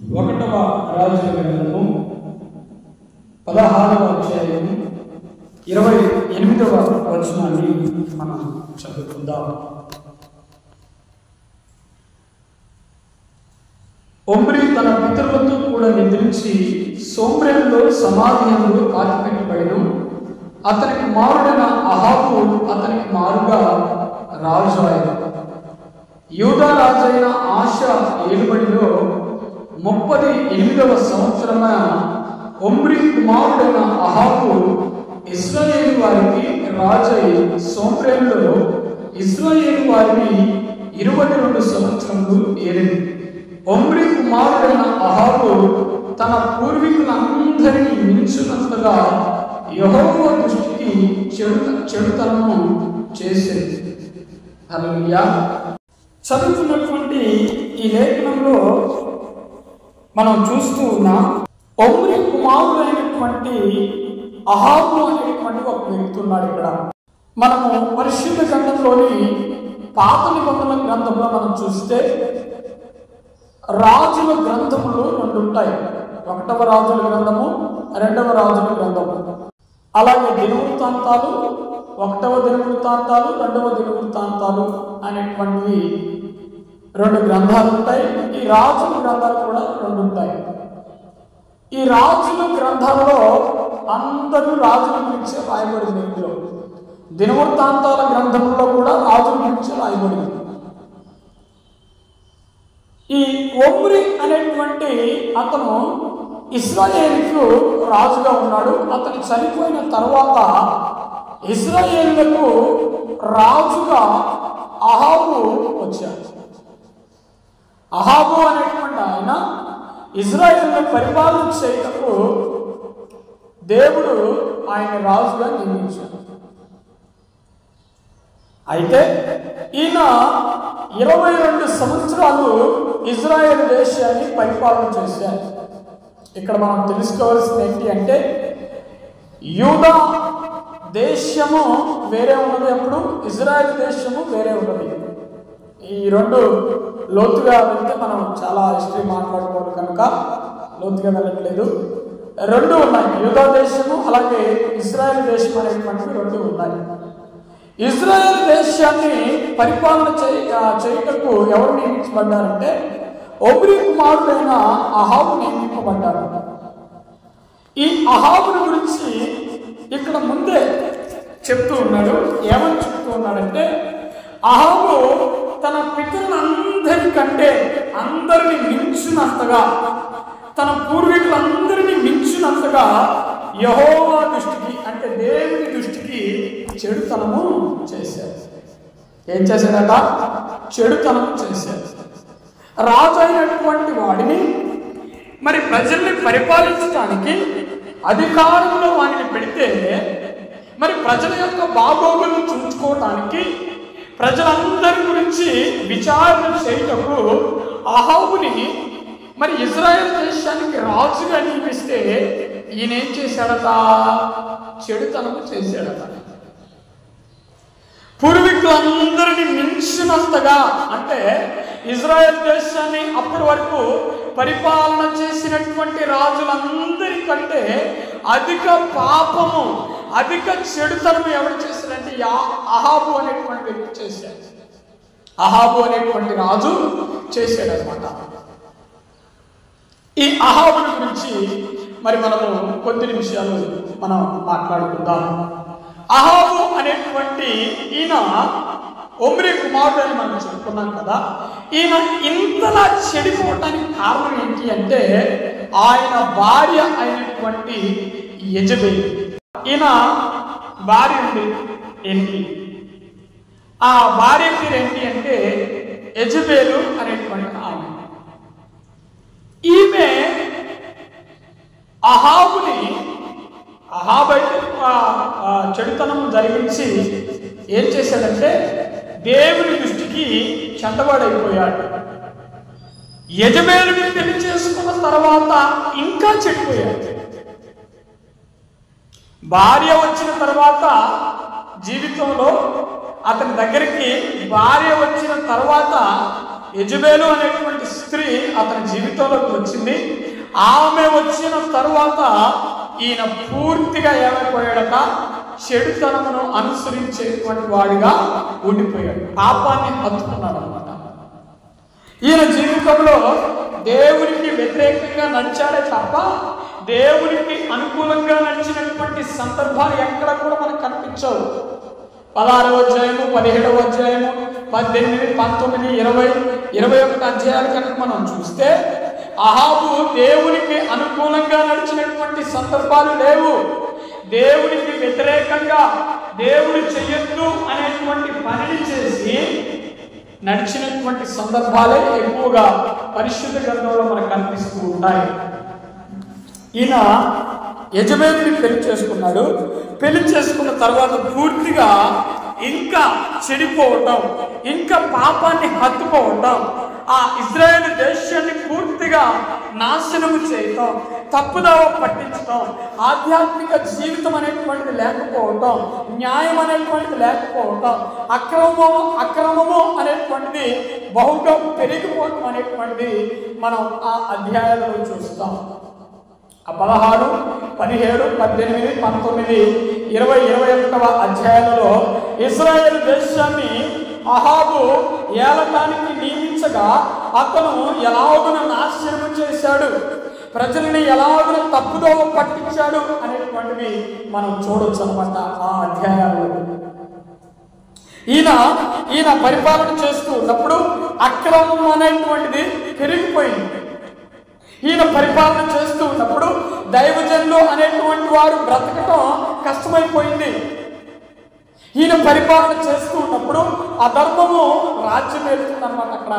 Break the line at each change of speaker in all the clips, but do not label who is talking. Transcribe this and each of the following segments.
ఒకటవ రాజుల గ్రంథము 16వ అధ్యాయము 28వ వచనాన్ని మనం చదువుకుందాం. ఒమ్రీ తన పితరులతో కూడా నిద్రించి సోమ్రేలో సమాధిలో పాతిపెట్టబడెను. అతని కుమారుడైన అహాబు అతనికి మారుగా రాజు అయ్యాడు. యూదా రాజైన ఆషా ఏలుబడిలో 38వ సంవత్సరమ ఒమ్రీ కుమారుడైన అహాబు ఇశ్రాయేలు వారికి రాజై సోమ్రేలో ఇశ్రాయేలు వారిని 22 సంవత్సరములు ఏలింది. ఒమ్రీ కుమారుడైన అహాబు తన పూర్వీకులందరినీ మించినంతగా యెహోవా దృష్టికి చెడుతనము చేసేది. హల్లెలూయా. చదువుతున్నటువంటి ఈ లేఖనంలో మనం చూస్తూ ఉన్నాం, ఒమ్రీ కుమారుడైనటువంటి అహాబు అనేటువంటి ఒక వ్యక్తి ఉన్నాడు. ఇక్కడ మనము పరిశుద్ధ గ్రంథంలోని పాత నిబంధనల గ్రంథంలో మనం చూస్తే రాజుల గ్రంథములు 2 ఉంటాయి. 1వ రాజుల గ్రంథము, 2వ రాజుల గ్రంథము. అలాగే దినవృత్తాంతాలు, 1వ దినవృత్తాంతాలు, 2వ దినవృత్తాంతాలు అనేటువంటివి 2 గ్రంథాలు ఉంటాయి. ఈ రాజుల గ్రంథాలు కూడా 2 ఉంటాయి. ఈ రాజుల గ్రంథాలలో అందరూ రాజుల గురించి రాయబడింది. ఇందులో దినవృత్తాంతాల గ్రంథంలో కూడా రాజుల గురించి రాయబడింది. ఈ ఒమ్రీ అనేటువంటి అతను ఇశ్రాయేలుకు రాజుగా ఉన్నాడు. అతను చనిపోయిన తర్వాత ఇశ్రాయేలులకు రాజుగా అహాబు వచ్చాడు. అహాబు అనేటువంటి ఆయన ఇశ్రాయేలును పరిపాలన చేయటకు దేవుడు ఆయన రాజుగా నియమించాడు. అయితే ఈయన 22 సంవత్సరాలు ఇజ్రాయెల్ దేశాన్ని పరిపాలన చేశారు. ఇక్కడ మనం తెలుసుకోవాల్సింది ఏంటి అంటే, యూదా దేశము వేరే ఉన్నది, అప్పుడు ఇజ్రాయెల్ దేశము వేరే ఉన్నది. ఈ 2 లోతుగా వెళ్తే మనం చాలా హిస్టరీ మాట్లాడుకోవాలి కనుక లోతుగా వెళ్ళట్లేదు. 2 ఉన్నాయి, యూదా దేశము అలాగే ఇజ్రాయెల్ దేశం అనేటువంటివి 2 ఉన్నాయి. ఇజ్రాయెల్ దేశాన్ని పరిపాలన చేయటకు ఎవరు నియమించబడ్డారంటే ఒమ్రీ కుమారుడైన అహాబు నియమింపబడ్డారు. ఈ అహాబుని గురించి ఇక్కడ ముందే చెప్తూ ఉన్నాడు. ఏమని చెప్తూ ఉన్నాడంటే, అహాబు తన పితరులందరికంటే అందరినీ మించినంతగా, తన పూర్వీకులందరినీ మించినంతగా యెహోవా దృష్టికి, అంటే దేవుని దృష్టికి చెడుతనము చేశాడు. ఏం చేశాడట? చెడుతనం చేశాడు. రాజు అయినటువంటి వాడిని మరి ప్రజల్ని పరిపాలించడానికి అధికారంలో వారిని పెడితే, మరి ప్రజల యొక్క బాగోగులను చూసుకోవటానికి, ప్రజలందరి గురించి విచారణ చేయటకు అహాబుని మరి ఇజ్రాయెల్ దేశానికి రాజుగా నియమిస్తే ఈయన ఏం చేశాడట? చెడుతనము చేశాడట. పూర్వీకులందరినీ మించినంతగా, అంటే ఇజ్రాయెల్ దేశాన్ని అప్పటి వరకు పరిపాలన చేసినటువంటి రాజులందరికంటే అధిక పాపము, అధిక చెడుతనము ఎవరు చేశారంటే అహాబు అనేటువంటి వ్యక్తి చేశాడు. అహాబు అనేటువంటి రాజు చేశాడనమాట. ఈ అహాబుని గురించి మరి మనము కొద్ది నిమిషాలు మనం మాట్లాడుకుందాం. అహాబు అనేటువంటి ఈయన ఒమ్రీ కుమారుడు అని మనం చెప్పుకున్నాం కదా. ఈయన ఇంతలా చెడిపోవటానికి కారణం ఏంటి అంటే, ఆయన భార్య అయినటువంటి యెజబెలు. ఈయన భార్య ఉంది ఏంటి, ఆ భార్య పేరు ఏంటి అంటే యెజబెలు అనేటువంటి ఆమె. ఈమె అహాబైతే చెడుతనం జరిగించి ఏం చేశాడంటే దేవుని దృష్టికి చెడ్డవాడైపోయాడు. యెజబెలుని పెళ్లి చేసుకున్న తర్వాత ఇంకా చెడిపోయాడు. భార్య వచ్చిన తర్వాత జీవితంలో అతని దగ్గరికి భార్య వచ్చిన తర్వాత యెజబెలు అనేటువంటి స్త్రీ అతని జీవితంలోకి వచ్చింది. ఆమె వచ్చిన తరువాత ఈయన పూర్తిగా ఏమైపోయాడట, చెడుతనమును అనుసరించేటువంటి వాడిగా ఉండిపోయాడు, పాపాన్ని హత్తుకున్నాడు అనమాట. ఈయన జీవితంలో దేవునికి వ్యతిరేకంగా నడిచాడే తప్ప దేవునికి అనుకూలంగా నడిచినటువంటి సందర్భాలు ఎక్కడ కూడా మనకు కనిపించవు. 16వ అధ్యాయము, 17వ అధ్యాయము, 18, 19, 20, 21 అధ్యాయాలు కనుక మనం చూస్తే అహాబు దేవునికి అనుకూలంగా నడిచినటువంటి సందర్భాలు లేవు. దేవునికి వ్యతిరేకంగా దేవుడు చెయ్యొద్దు అనేటువంటి పనిని చేసి నడిచినటువంటి సందర్భాలే ఎక్కువగా పరిశుద్ధ గ్రంథంలో మనకు కనిపిస్తూ ఉంటాయి. ఈయన యెజబెలుని పెళ్లి చేసుకున్నాడు. పెళ్లి చేసుకున్న తర్వాత పూర్తిగా ఇంకా చెడిపోవటం, ఇంకా పాపాన్ని హత్తుకోవటం, ఆ ఇజ్రాయేల్ దేశాన్ని పూర్తిగా నాశనము చేయటం, తప్పుదావ పట్టించటం, ఆధ్యాత్మిక జీవితం అనేటువంటిది లేకపోవటం, న్యాయం అనేటువంటిది లేకపోవటం, అక్రమము అనేటువంటిది బహుగా పెరిగిపోవటం అనేటువంటిది మనం ఆ అధ్యాయాలలో చూస్తాం. ఆ 16, 17, 18, 19, 20, 21 అధ్యాయాలలో ఇశ్రాయేలు దేశాన్ని అహాబు ఏలటానికి నియమించగా అతను ఎలాగున నాశనం చేశాడు, ప్రజల్ని ఎలాగున తప్పుదోవ పట్టించాడు అనేటువంటివి మనం చూడొచ్చు అనమాట ఆ అధ్యాయాలలో. ఈయన పరిపాలన చేస్తూ ఉన్నప్పుడు అక్రమం అనేటువంటిది పెరిగిపోయింది. ఈయన పరిపాలన చేస్తూ ఉన్నప్పుడు దైవజనులు అనేటువంటి వారు బ్రతకటం కష్టమైపోయింది. ఈయన పరిపాలన చేస్తూ ఉన్నప్పుడు అధర్మము రాజ్యం వెళ్తుంది అన్నమాట. అక్కడ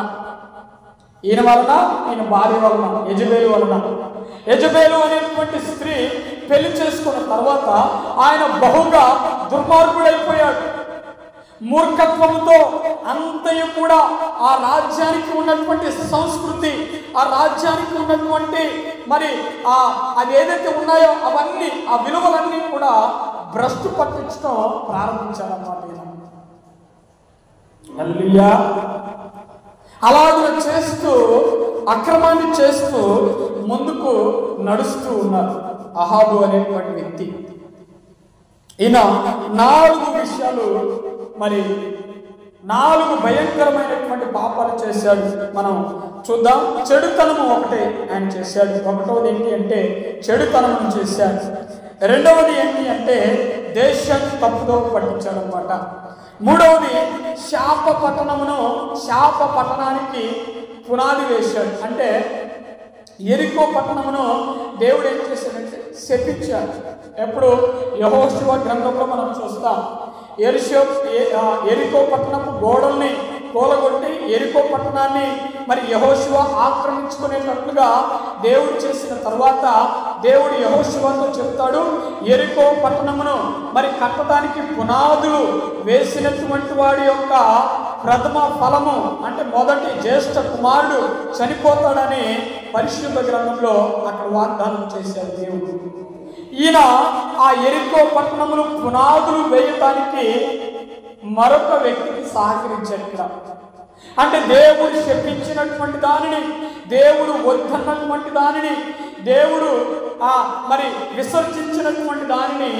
ఈయన వలన, ఈయన భార్య వలన, యెజబెలు వలన. యెజబెలు అనేటువంటి స్త్రీ పెళ్లి చేసుకున్న తర్వాత ఆయన బహుగా దుర్మార్గుడైపోయాడు. మూర్ఖత్వంతో అంతయు కూడా ఆ రాజ్యానికి ఉన్నటువంటి సంస్కృతి, ఆ రాజ్యానికి ఉన్నటువంటి మరి అది ఏదైతే ఉన్నాయో అవన్నీ, ఆ విలువలన్నీ కూడా భ్రష్టు పట్టించడం ప్రారంభించాలన్నమాట. హల్లెలూయా. అలాగే చేస్తూ అక్రమాన్ని చేస్తూ ముందుకు నడుస్తూ ఉన్నారు అహాబు అనేటువంటి వ్యక్తి. ఈయన 4 విషయాలు, మరి 4 భయంకరమైనటువంటి పాపాలు చేశాడు. మనం చూద్దాం. చెడుతనము ఒకటి ఆయన చేశాడు. ఒకటవది ఏంటి అంటే చెడుతనమును చేశాడు. రెండవది ఏంటి అంటే దేశాన్ని తప్పుదో పట్టించాడు అనమాట. మూడవది శాప పట్టణానికి పునాది వేశాడు. అంటే యెరికో పట్టణమును దేవుడు ఏం చేశాడంటే శపించాడు. ఎప్పుడు యెహోషువ గ్రంథంలో మనం చూస్తాం. యెరికో పట్టణపు గోడల్ని కూలగొట్టి యెరికో పట్టణాన్ని మరి యెహోషువ ఆక్రమించుకునేటట్లుగా దేవుడు చేసిన తర్వాత దేవుడు యెహోషువతో చెప్తాడు, యెరికో పట్టణమును మరి కట్టడానికి పునాదులు వేసినటువంటి వాడి యొక్క ప్రథమ ఫలము అంటే మొదటి జ్యేష్ఠ కుమారుడు చనిపోతాడని పరిశుద్ధ గ్రంథంలో అక్కడ వాగ్దానం చేశాడు దేవుడు. ఈయన ఆ యెరికో పట్టణములు పునాదులు వేయటానికి మరొక వ్యక్తికి సహకరించాడు. ఇక్కడ అంటే దేవుడు శపించినటువంటి దానిని, దేవుడు వద్దన్నటువంటి దానిని, దేవుడు మరి విసర్జించినటువంటి దానిని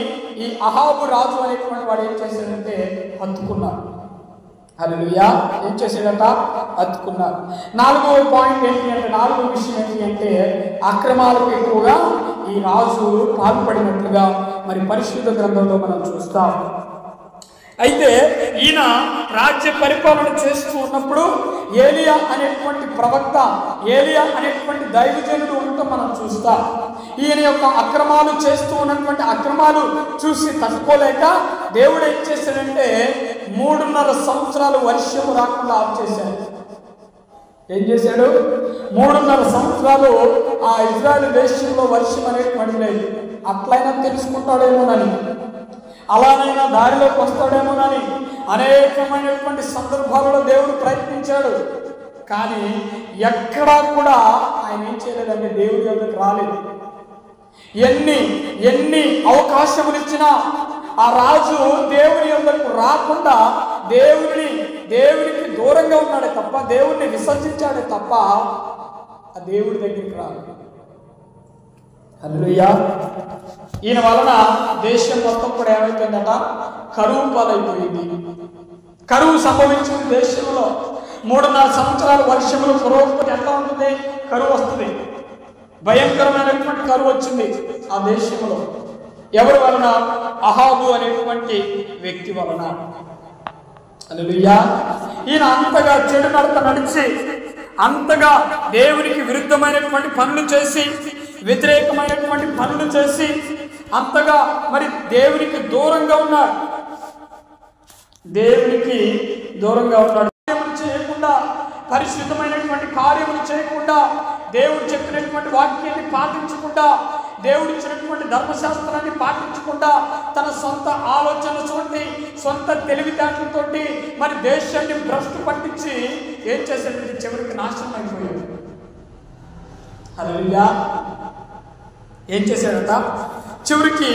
ఈ అహాబు రాజు అనేటువంటి వాడు ఏం చేశాడంటే హత్తుకున్నాడు. హల్లెలూయా. ఏం చేశాడట? హత్తుకున్నారు. 4వ పాయింట్ ఏంటి అంటే, 4వ విషయం ఏంటి అంటే అక్రమాలకు ఎక్కువగా ఈ రాజు పాల్పడినట్లుగా మరి పరిశుద్ధ గ్రంథంలో మనం చూస్తాం. అయితే ఈయన రాజ్య పరిపాలన చేస్తూ ఉన్నప్పుడు ఏలియా అనేటువంటి ప్రవక్త, ఏలియా అనేటువంటి దైవజనుడు ఉండటం మనం చూస్తాం. ఈయన యొక్క అక్రమాలు చేస్తూ ఉన్నటువంటి అక్రమాలు చూసి తట్టుకోలేక దేవుడు ఏం చేశాడంటే 3.5 సంవత్సరాలు వర్షం రాకుండా ఆఫ్ చేశాడు. ఏం చేశాడు? 3.5 సంవత్సరాలు ఆ ఇజ్రాయెల్ దేశంలో వర్షం అనేటువంటి లేదు. అట్లయినా తెలుసుకుంటాడేమోనని, అలానైనా దారిలోకి వస్తాడేమోనని అనేకమైనటువంటి సందర్భాలలో దేవుడు ప్రయత్నించాడు. కానీ ఎక్కడా కూడా ఆయన ఏం చేయలేదంటే దేవుడి యొద్దకు రాలేదు. ఎన్ని అవకాశములు ఇచ్చినా ఆ రాజు దేవుని యొద్దకు రాకుండా దేవుడిని దేవునికి దూరంగా ఉన్నాడే తప్ప, దేవుడిని విసర్జించాడే తప్ప ఆ దేవుడి దగ్గరికి రాదు. హల్లెలూయా. ఈయన వలన దేశం మొత్తం కూడా ఏమైపోయిందట, కరువు పాలైపోయింది. కరువు సంభవించింది దేశంలో. 3.5 సంవత్సరాలు వర్షములు పురోగతి ఎట్లా ఉంటుంది, కరువు వస్తుంది. భయంకరమైనటువంటి కరువు వచ్చింది ఆ దేశంలో. ఎవరి వలన? అహాబు అనేటువంటి వ్యక్తి వలన. హల్లెలూయా. ఈయన అంతగా చెడు నడత నడిచి, అంతగా దేవునికి విరుద్ధమైనటువంటి పనులు చేసి, వ్యతిరేకమైనటువంటి పనులు చేసి, అంతగా మరి దేవునికి దూరంగా ఉన్నాడు. దేవునికి దూరంగా ఉన్నాడు. చేయకుండా, పరిశుద్ధమైనటువంటి కార్యములు చేయకుండా, దేవుడు చెప్పినటువంటి వాక్యాన్ని పాటించకుండా, దేవుడు ఇచ్చినటువంటి ధర్మశాస్త్రాన్ని పాటించకుండా, తన సొంత ఆలోచనలతోటి, సొంత తెలివితేటలతోటి మరి దేశాన్ని భ్రష్టు పట్టించి ఏం చేశాడంటే చివరికి నాశనం అయిపోయాడు. హల్లెలూయా. ఏం చేశాడట? చివరికి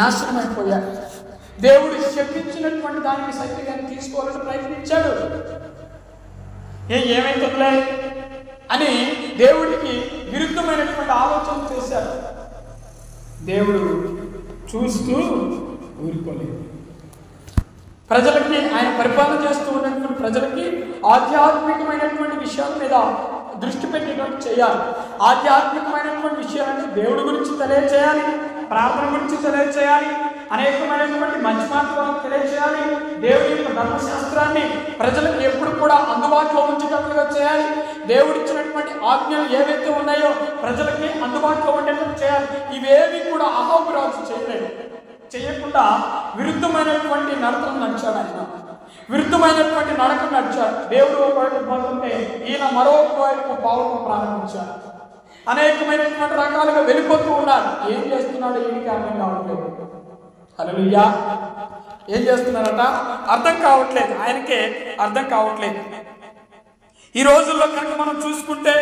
నాశనం అయిపోయాడు. దేవుడు శపించినటువంటి దానికి సత్యాన్ని తీసుకోవాలని ప్రయత్నించాడు. ఏమైతుందిలే అని దేవుడికి విరుద్ధమైనటువంటి ఆలోచన చేశాడు. దేవుడు చూస్తూ ఊరుకోలేదు. ప్రజలకి, ఆయన పరిపాలన చేస్తూ ఉన్నటువంటి ప్రజలకి ఆధ్యాత్మికమైనటువంటి విషయాల మీద దృష్టి పెట్టేటట్టు చేయాలి. ఆధ్యాత్మికమైనటువంటి విషయాలంటే దేవుడి గురించి తెలియజేయాలి, ప్రార్థన గురించి తెలియజేయాలి, అనేకమైనటువంటి మంచి మాటలను తెలియజేయాలి. దేవుడి యొక్క ధర్మశాస్త్రాన్ని ప్రజలకు ఎప్పుడు కూడా అందుబాటులో ఉంచేటట్లుగా చేయాలి. దేవుడిచ్చినటువంటి ఆజ్ఞలు ఏవైతే ఉన్నాయో ప్రజలకి అందుబాటులో ఉండేటట్టు చేయాలి. ఇవేవి కూడా అహాబు రాజు చేయలేదు. చేయకుండా విరుద్ధమైనటువంటి నడకను నడిచాడు. ఆయన విరుద్ధమైనటువంటి నడకను నడిచాడు. దేవుడు ఒకవైపు పోతుంటే ఈయన మరోవైపు పావులను ప్రారంభించాడు. అనేకమైనటువంటి రకాలుగా వెళ్ళిపోతూ ఉన్నాడు. ఏం చేస్తున్నాడు ఈయనకి అర్థం కావట్లేదు. హల్లెలూయా. ఏం చేస్తున్నారట అర్థం కావట్లేదు, ఆయనకే అర్థం కావట్లేదు. ఈ రోజుల్లో కనుక మనం చూసుకుంటే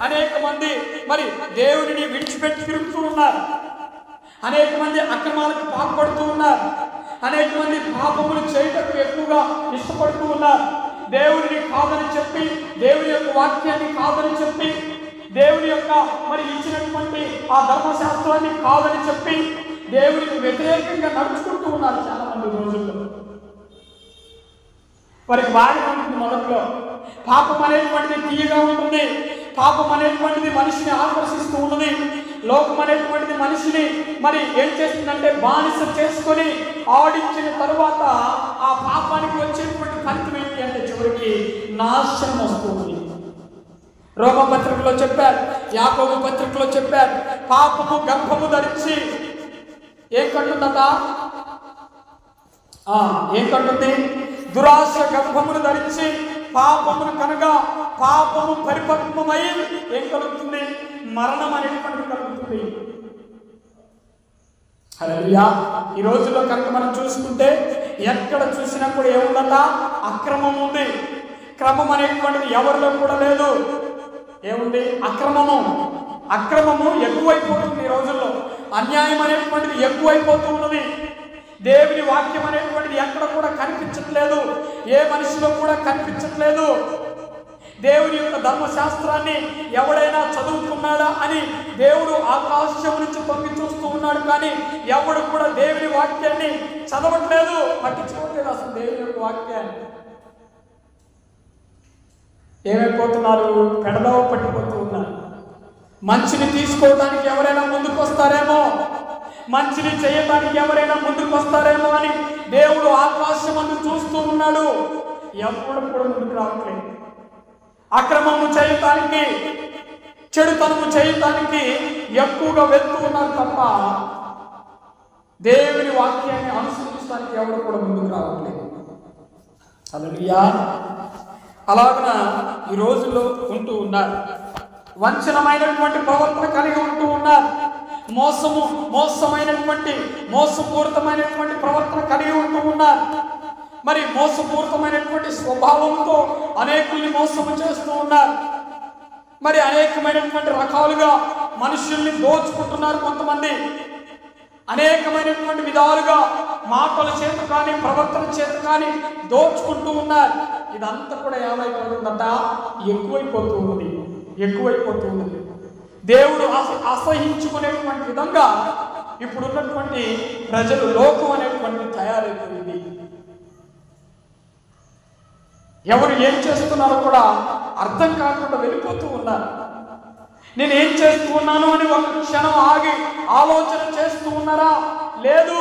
అనేక మంది మరి దేవుడిని విడిచిపెట్టి తిరుగుతూ ఉన్నారు. అనేక మంది అక్రమాలకు పాల్పడుతూ ఉన్నారు. అనేక మంది పాపములు చేయటకు ఎక్కువగా ఇష్టపడుతూ ఉన్నారు. దేవుడిని కాదని చెప్పి, దేవుని యొక్క వాక్యాన్ని కాదని చెప్పి, దేవుని యొక్క మరి ఇచ్చినటువంటి ఆ ధర్మశాస్త్రాన్ని కాదని చెప్పి దేవుడికి వ్యతిరేకంగా నడుచుకుంటూ ఉన్నారు చాలా మంది రోజుల్లో. వారికి బాగా ఉంటుంది. మొదట్లో పాపం అనేటువంటిది తీయగా ఉంటుంది. పాపం అనేటువంటిది మనిషిని ఆకర్షిస్తూ ఉన్నది. లోకం అనేటువంటిది మనిషిని మరి ఏం చేస్తుందంటే బానిస చేసుకొని ఆడించిన తరువాత ఆ పాపానికి వచ్చేటువంటి ఫలితం ఏంటి అంటే చివరికి నాశనం వస్తుంది. రోమపత్రికలో చెప్పారు, యాకోబు పత్రికలో చెప్పారు, పాపము గర్భము ధరించి ఏం కంటుందట? ఏం కంటుంది? దురాశ గర్భమును ధరించి పాపమును కనుక పాపము పరిపక్వమై ఏం కలుగుతుంది? మరణం అనేటువంటిది కలుగుతుంది. హల్లెలూయా. ఈ రోజుల్లో కనుక మనం చూసుకుంటే ఎక్కడ చూసినప్పుడు ఏముందట? అక్రమం ఉంది. క్రమం అనేటువంటిది ఎవరిలో కూడా లేదు. ఏముంది? అక్రమము. అక్రమము ఎక్కువైపోతుంది ఈ రోజుల్లో. అన్యాయం అనేటువంటిది ఎక్కువైపోతూ ఉన్నది. దేవుని వాక్యం అనేటువంటిది ఎక్కడ కూడా కనిపించట్లేదు. ఏ మనిషిలో కూడా కనిపించట్లేదు. దేవుని యొక్క ధర్మశాస్త్రాన్ని ఎవడైనా చదువుకున్నాడా అని దేవుడు ఆకాశం నుంచి తొంగి చూస్తూ ఉన్నాడు. కానీ ఎవడు కూడా దేవుని వాక్యాన్ని చదవట్లేదు, పట్టించుకోవట్లేదు అసలు దేవుని యొక్క వాక్యాన్ని. ఏమైపోతున్నారు? పెడదవ పట్టిపోతూ ఉన్నారు. మంచిని తీసుకోవడానికి ఎవరైనా ముందుకు వస్తారేమో, మంచిని చేయడానికి ఎవరైనా ముందుకు వస్తారేమో అని దేవుడు ఆకాశం అందు చూస్తూ ఉన్నాడు. ఎవడు కూడా ముందుకు రావట్లేదు. అక్రమము చేయటానికి, చెడుతనము చేయటానికి ఎక్కువగా వెళ్తూ ఉన్నారు తప్ప దేవుని వాక్యాన్ని అనుసరించడానికి ఎవరు కూడా ముందుకు రావట్లేదు. హల్లెలూయా. అలాగన ఈ రోజుల్లో ఉంటూ ఉన్నారు. వంచనమైనటువంటి ప్రవర్తన కలిగి ఉంటూ ఉన్నారు. మోసపూరితమైనటువంటి ప్రవర్తన కలిగి ఉంటూ ఉన్నారు. మరి మోసపూరితమైనటువంటి స్వభావంతో అనేకుల్ని మోసము చేస్తూ ఉన్నారు. మరి అనేకమైనటువంటి రకాలుగా మనుషుల్ని దోచుకుంటున్నారు కొంతమంది. అనేకమైనటువంటి విధాలుగా మాటల చేత కానీ ప్రవర్తన చేత కానీ దోచుకుంటూ ఉన్నారు. ఇదంతా కూడా ఏమైపోతుందట, ఎక్కువైపోతూ ఉన్నది. దేవుడు అసహించుకునేటువంటి విధంగా ఇప్పుడున్నటువంటి ప్రజలు, లోకం అనేటువంటి తయారైపోయింది. ఎవరు ఏం చేస్తున్నారో కూడా అర్థం కాకుండా వెళ్ళిపోతూ ఉన్నారు. నేను ఏం చేస్తూ ఉన్నాను అని ఒక క్షణం ఆగి ఆలోచన చేస్తూ ఉన్నారా? లేదు.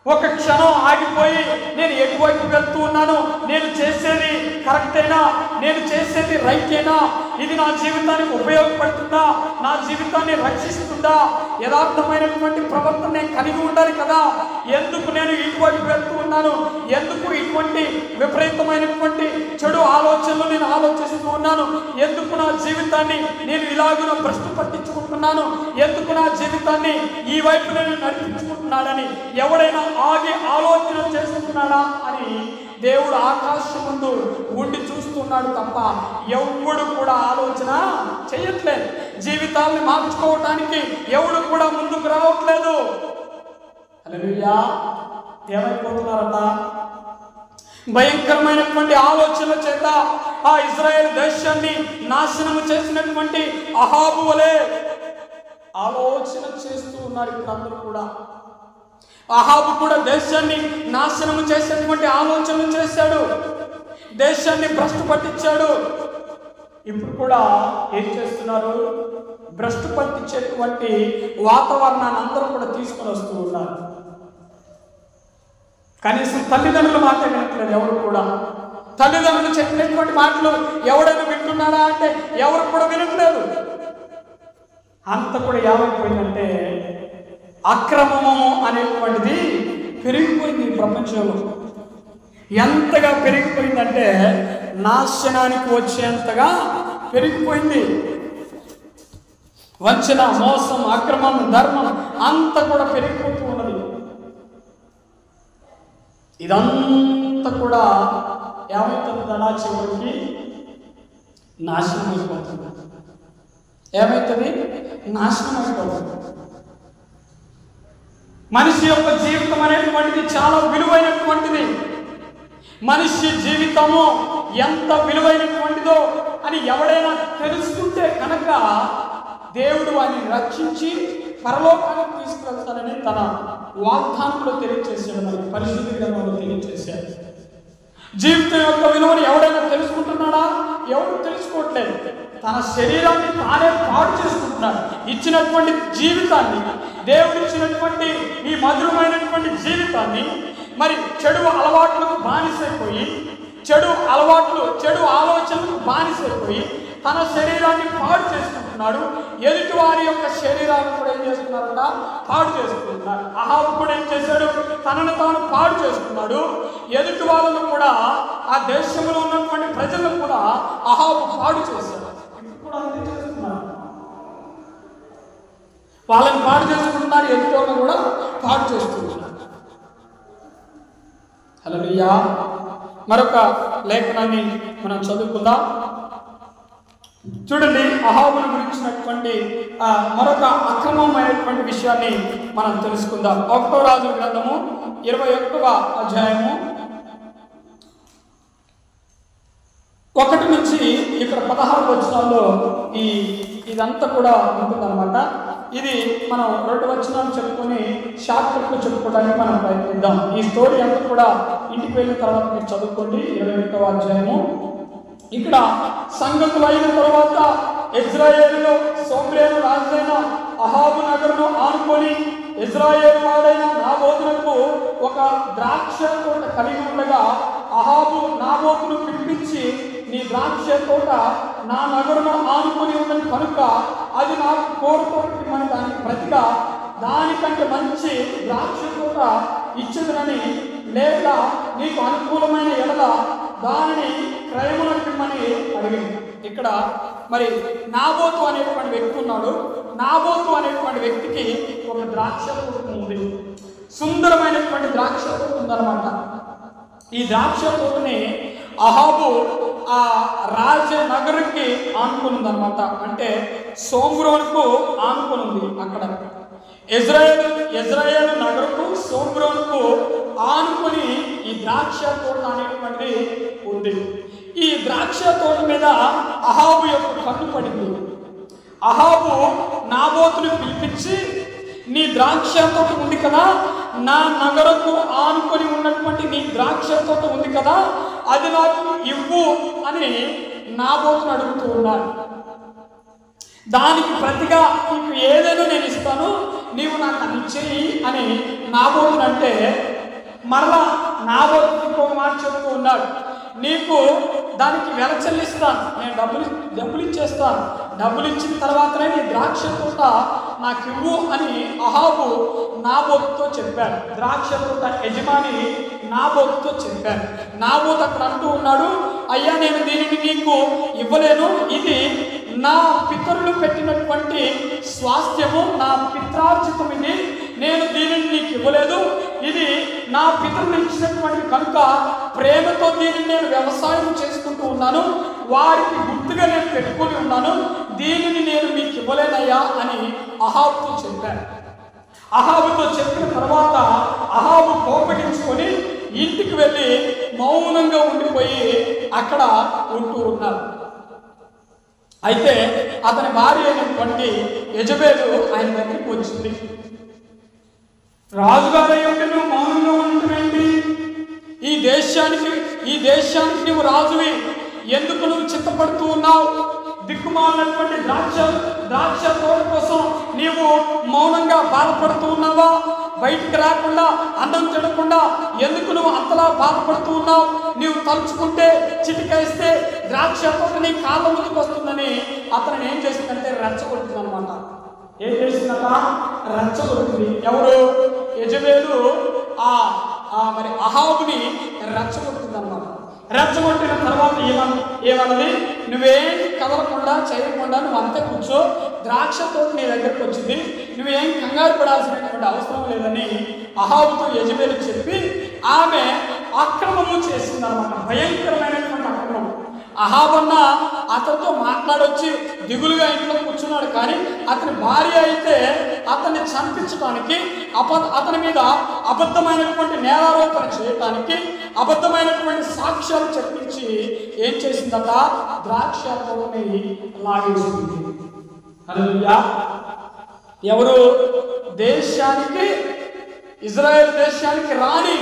ఒక క్షణం ఆగిపోయి నేను ఎటువైపు వెళ్తూ ఉన్నాను, నేను చేసేది కరెక్టేనా, నేను చేసేది రైటేనా, ఇది నా జీవితానికి ఉపయోగపడుతుందా, నా జీవితాన్ని రక్షిస్తుందా, యథార్థమైనటువంటి ప్రవర్తన నేను కలిగి ఉండాలి కదా, ఎందుకు నేను ఇటువైపు వెళ్తూ ఉన్నాను, ఎందుకు ఇటువంటి విపరీతమైనటువంటి చెడు ఆలోచనలు నేను ఆలోచిస్తూ ఉన్నాను, ఎందుకు నా జీవితాన్ని నేను ఇలాగున భ్రష్టు పట్టించుకుంటున్నాను, ఎందుకు నా జీవితాన్ని ఈ వైపు నేను నడిపించుకుంటున్నానని ఎవడైనా ఆగి ఆలోచన చేస్తున్నాడా అని దేవుడు ఆకాశం ముందు ఉండి చూస్తున్నాడు తప్ప ఎవడు కూడా ఆలోచన చేయట్లేదు. జీవితాన్ని మార్చుకోవటానికి ఎవడు కూడా ముందుకు రావట్లేదు. హల్లెలూయా. ఏమైపోతున్నారట? భయంకరమైనటువంటి ఆలోచనల చేత ఆ ఇజ్రాయేల్ దేశాన్ని నాశనము చేసినటువంటి అహాబు వలె ఆలోచన చేస్తూ ఉన్నారు ఇప్పుడు అందరూ కూడా. అహాబు కూడా దేశాన్ని నాశనము చేసేటువంటి ఆలోచనలు చేశాడు, దేశాన్ని భ్రష్టు పట్టించాడు. ఇప్పుడు కూడా ఏం చేస్తున్నారు? భ్రష్టు పట్టించేటువంటి వాతావరణాన్ని అందరూ కూడా తీసుకొని వస్తూ ఉన్నారు. కనీసం తల్లిదండ్రుల మాట వినట్లేదు ఎవరు కూడా. తల్లిదండ్రులు చెప్పినటువంటి మాటలు ఎవడైనా వింటున్నాడా అంటే ఎవరు కూడా వినట్లేదు. అంత కూడా ఏమైపోయిందంటే అక్రమము అనేటువంటిది పెరిగిపోయింది ప్రపంచంలో. ఎంతగా పెరిగిపోయిందంటే నాశనానికి వచ్చేంతగా పెరిగిపోయింది. వంచన, మోసం, అక్రమం, ధర్మం అంతా కూడా పెరిగిపోతూ ఉన్నది. ఇదంతా కూడా ఏమవుతుందన్నా చివరికి నాశనం అయిపోతుంది. ఏమవుతుంది? నాశనం అయిపోతుంది. మనిషి యొక్క జీవితం అనేటువంటిది చాలా విలువైనటువంటిది. మనిషి జీవితము ఎంత విలువైనటువంటిదో అని ఎవడైనా తెలుసుకుంటే కనుక దేవుడు వారిని రక్షించి పరలోకానికి తీసుకువెళ్తానని తన వాగ్దానంలో తెలియజేశాడు, మనకి పరిశుద్ధ గ్రంథంలో తెలియజేశాడు. జీవితం యొక్క విలువను ఎవడైనా తెలుసుకుంటున్నాడా? ఎవరు తెలుసుకోవట్లేదు. తన శరీరాన్ని తానే పాడు చేసుకుంటున్నాడు. ఇచ్చినటువంటి జీవితాన్ని, దేవుడు ఇచ్చినటువంటి ఈ మధురమైనటువంటి జీవితాన్ని మరి చెడు అలవాట్లకు బానిసైపోయి, చెడు ఆలోచనలకు బానిసైపోయి తన శరీరాన్ని పాడు చేసుకుంటున్నాడు. ఎదుటి వారి యొక్క శరీరాన్ని కూడా ఏం చేస్తున్నారంట? పాడు చేసుకుంటున్నాడు. అహాబు కూడా ఏం చేశాడు? తనను తాను పాడు చేసుకున్నాడు. ఎదుటి వాళ్ళను కూడా, ఆ దేశంలో ఉన్నటువంటి ప్రజలను కూడా అహాబు పాడు చేశాడు. ఇప్పుడు కూడా అదే చేస్తున్నారు. వాళ్ళని పాడు చేసుకుంటున్నారు, ఎదుటి వాళ్ళని కూడా పాడు చేస్తున్నారు. హల్లెలూయా. మరొక లేఖనాన్ని మనం చదువుకుందాం. చూడండి, అహాబును గురించినటువంటి మరొక అక్రమమైనటువంటి విషయాన్ని మనం తెలుసుకుందాం. 1వ రాజుల గ్రంథము 21వ అధ్యాయము 1 నుంచి ఇక్కడ 16 వచనాల్లో ఇదంతా కూడా ఉంటుందన్నమాట. ఇది మనం 2 వచనాలు చెప్పుకొని షార్ట్కట్లో చెప్పుకోవడానికి మనం ప్రయత్నిద్దాం. ఈ స్టోరీ అంతా కూడా ఇంటికి వెళ్ళిన తర్వాత మీరు చదువుకోండి. 21వ అధ్యాయము. ఇక్కడ సంగతులు అయిన తర్వాత ఇజ్రాయేలులో సోమ్రేలు రాజైన అహాబు నగరును ఆనుకొని ఇజ్రాయేలు వాడైన నాబోతునకు ఒక ద్రాక్ష తోట కలిగి ఉండగా అహాబు నాబోతును పిలిపించి, నీ ద్రాక్ష తోట నా నగరును ఆనుకొని ఉన్నది కనుక అది నాకు కోరుతోటి మన దానికి ప్రతిగా దానికంటే మంచి ద్రాక్ష తోట ఇచ్చేదనని, లేక నీకు అనుకూలమైన ఎడల దానిని క్రయమునకిమ్మని అడిగింది. ఇక్కడ మరి నాబోతు అనేటువంటి వ్యక్తి ఉన్నాడు. నాబోతు అనేటువంటి వ్యక్తికి ఒక ద్రాక్ష తోట ఉంది. సుందరమైనటువంటి ద్రాక్ష తోట ఉందన్నమాట. ఈ ద్రాక్ష తోటని అహాబు ఆ రాజనగరుకి ఆనుకునిందనమాట. అంటే సోమ్రోనుకు ఆనుకునింది. అక్కడ ఇజ్రాయేలు నగరుకు సోమ్రోనుకు ఆనుకొని ఈ ద్రాక్ష తోట అనేటువంటిది ఉంది. ఈ ద్రాక్ష తోట మీద అహాబు యొక్క కన్ను పడింది. అహాబు నాబోతుని పిలిపించి, నీ ద్రాక్ష తోట ఉంది కదా, నా నగరకు ఆనుకొని ఉన్నటువంటి నీ ద్రాక్ష తోట ఉంది కదా, అది నాకు ఇవ్వు అని నాబోతుని అడుగుతూ ఉన్నాడు. దానికి ప్రతిగా నీకు ఏదైనా నేను ఇస్తాను, నీవు నాకు అది ఇచ్చేయి అని నాబోతుని అంటే, మరలా నాబోతు ఇంకొక మాట చెప్తూ ఉన్నాడు, నీకు దానికి వెల చెల్లిస్తాను, నేను డబ్బులు ఇచ్చేస్తాను, డబ్బులు ఇచ్చిన తర్వాతనే నీ ద్రాక్ష తోట నాకు ఇవ్వు అని అహాబు నాబోతుతో చెప్పాడు. ద్రాక్ష తోట యజమాని నాబోతుతో చెప్పాడు. నాబోతు అక్కడ అంటూ ఉన్నాడు, అయ్యా నేను దీనిని నీకు ఇవ్వలేను, ఇది నా పితరులు పెట్టినటువంటి స్వాస్థ్యము, నా పిత్రార్జితం, ఇది నేను దీనిని నీకు ఇవ్వలేదు, ఇది నా పితరులు ఇచ్చినటువంటి కనుక ప్రేమతో దీనిని నేను వ్యవసాయం చేసుకుంటూ ఉన్నాను, వారికి గుర్తుగా నేను పెట్టుకొని ఉన్నాను, దీనిని నేను మీకు ఇవ్వలేనయ్యా అని అహాబుతో చెప్పాను. అహాబుతో చెప్పిన తర్వాత అహాబు కోపగించుకొని ఇంటికి వెళ్ళి మౌనంగా ఉండిపోయి అక్కడ ఉంటూ ఉన్నారు. అయితే అతని భార్య అయినటువంటి యెజబెలు ఆయన దగ్గరికి వచ్చింది. రాజుగారి యొక్క నువ్వు మౌనంగా ఉండటమేంటి? ఈ దేశానికి నువ్వు రాజువి, ఎందుకు నువ్వు చింతపడుతూ ఉన్నావు? దిక్కుమాలినటువంటి ద్రాక్ష తోట కోసం నీవు మౌనంగా బాధపడుతూ ఉన్నావా? బయటికి రాకుండా అన్నం తినకుండా ఎందుకు నువ్వు అంతలా బాధపడుతూ ఉన్నావు? నీవు తలుచుకుంటే చిటికేస్తే ద్రాక్ష తోట నీ కాళ్ళ ముందుకు వస్తుందని అతను ఏం చేసిందంటే రెచ్చగొట్టింది అనమాట. ఏం చేసిందట? రెచ్చగొట్టింది. ఎవరు? యెజబెలు మరి అహాబుని రెచ్చగొట్టింది అనమాట. రెచ్చగొట్టిన తర్వాత ఏమన్నది? నువ్వేం కదలకుండా చేయకుండా నువ్వు అంతే కూర్చో, ద్రాక్ష తోట నీ దగ్గరకు వచ్చింది, నువ్వేం కంగారు పడాల్సినటువంటి అవసరం లేదని అహాబుతో యెజబెలు చెప్పి ఆమె అక్రమము చేసింది అనమాట. భయంకరమైనటువంటి అక్రమం. అహాబన్న అతనితో మాట్లాడొచ్చి దిగులుగా ఇంట్లో కూర్చున్నాడు, కానీ అతని భార్య అయితే అతన్ని చంపించడానికి, అతని మీద అబద్ధమైనటువంటి నేరారోపణ చేయటానికి, అబద్ధమైనటువంటి సాక్ష్యాలు చెప్పించి ఏం చేసిందట? ద్రాక్ష తోటని లాగేసింది. హల్లెలూయా. ఎవరు? దేశానికి, ఇజ్రాయెల్ దేశానికి రాణి,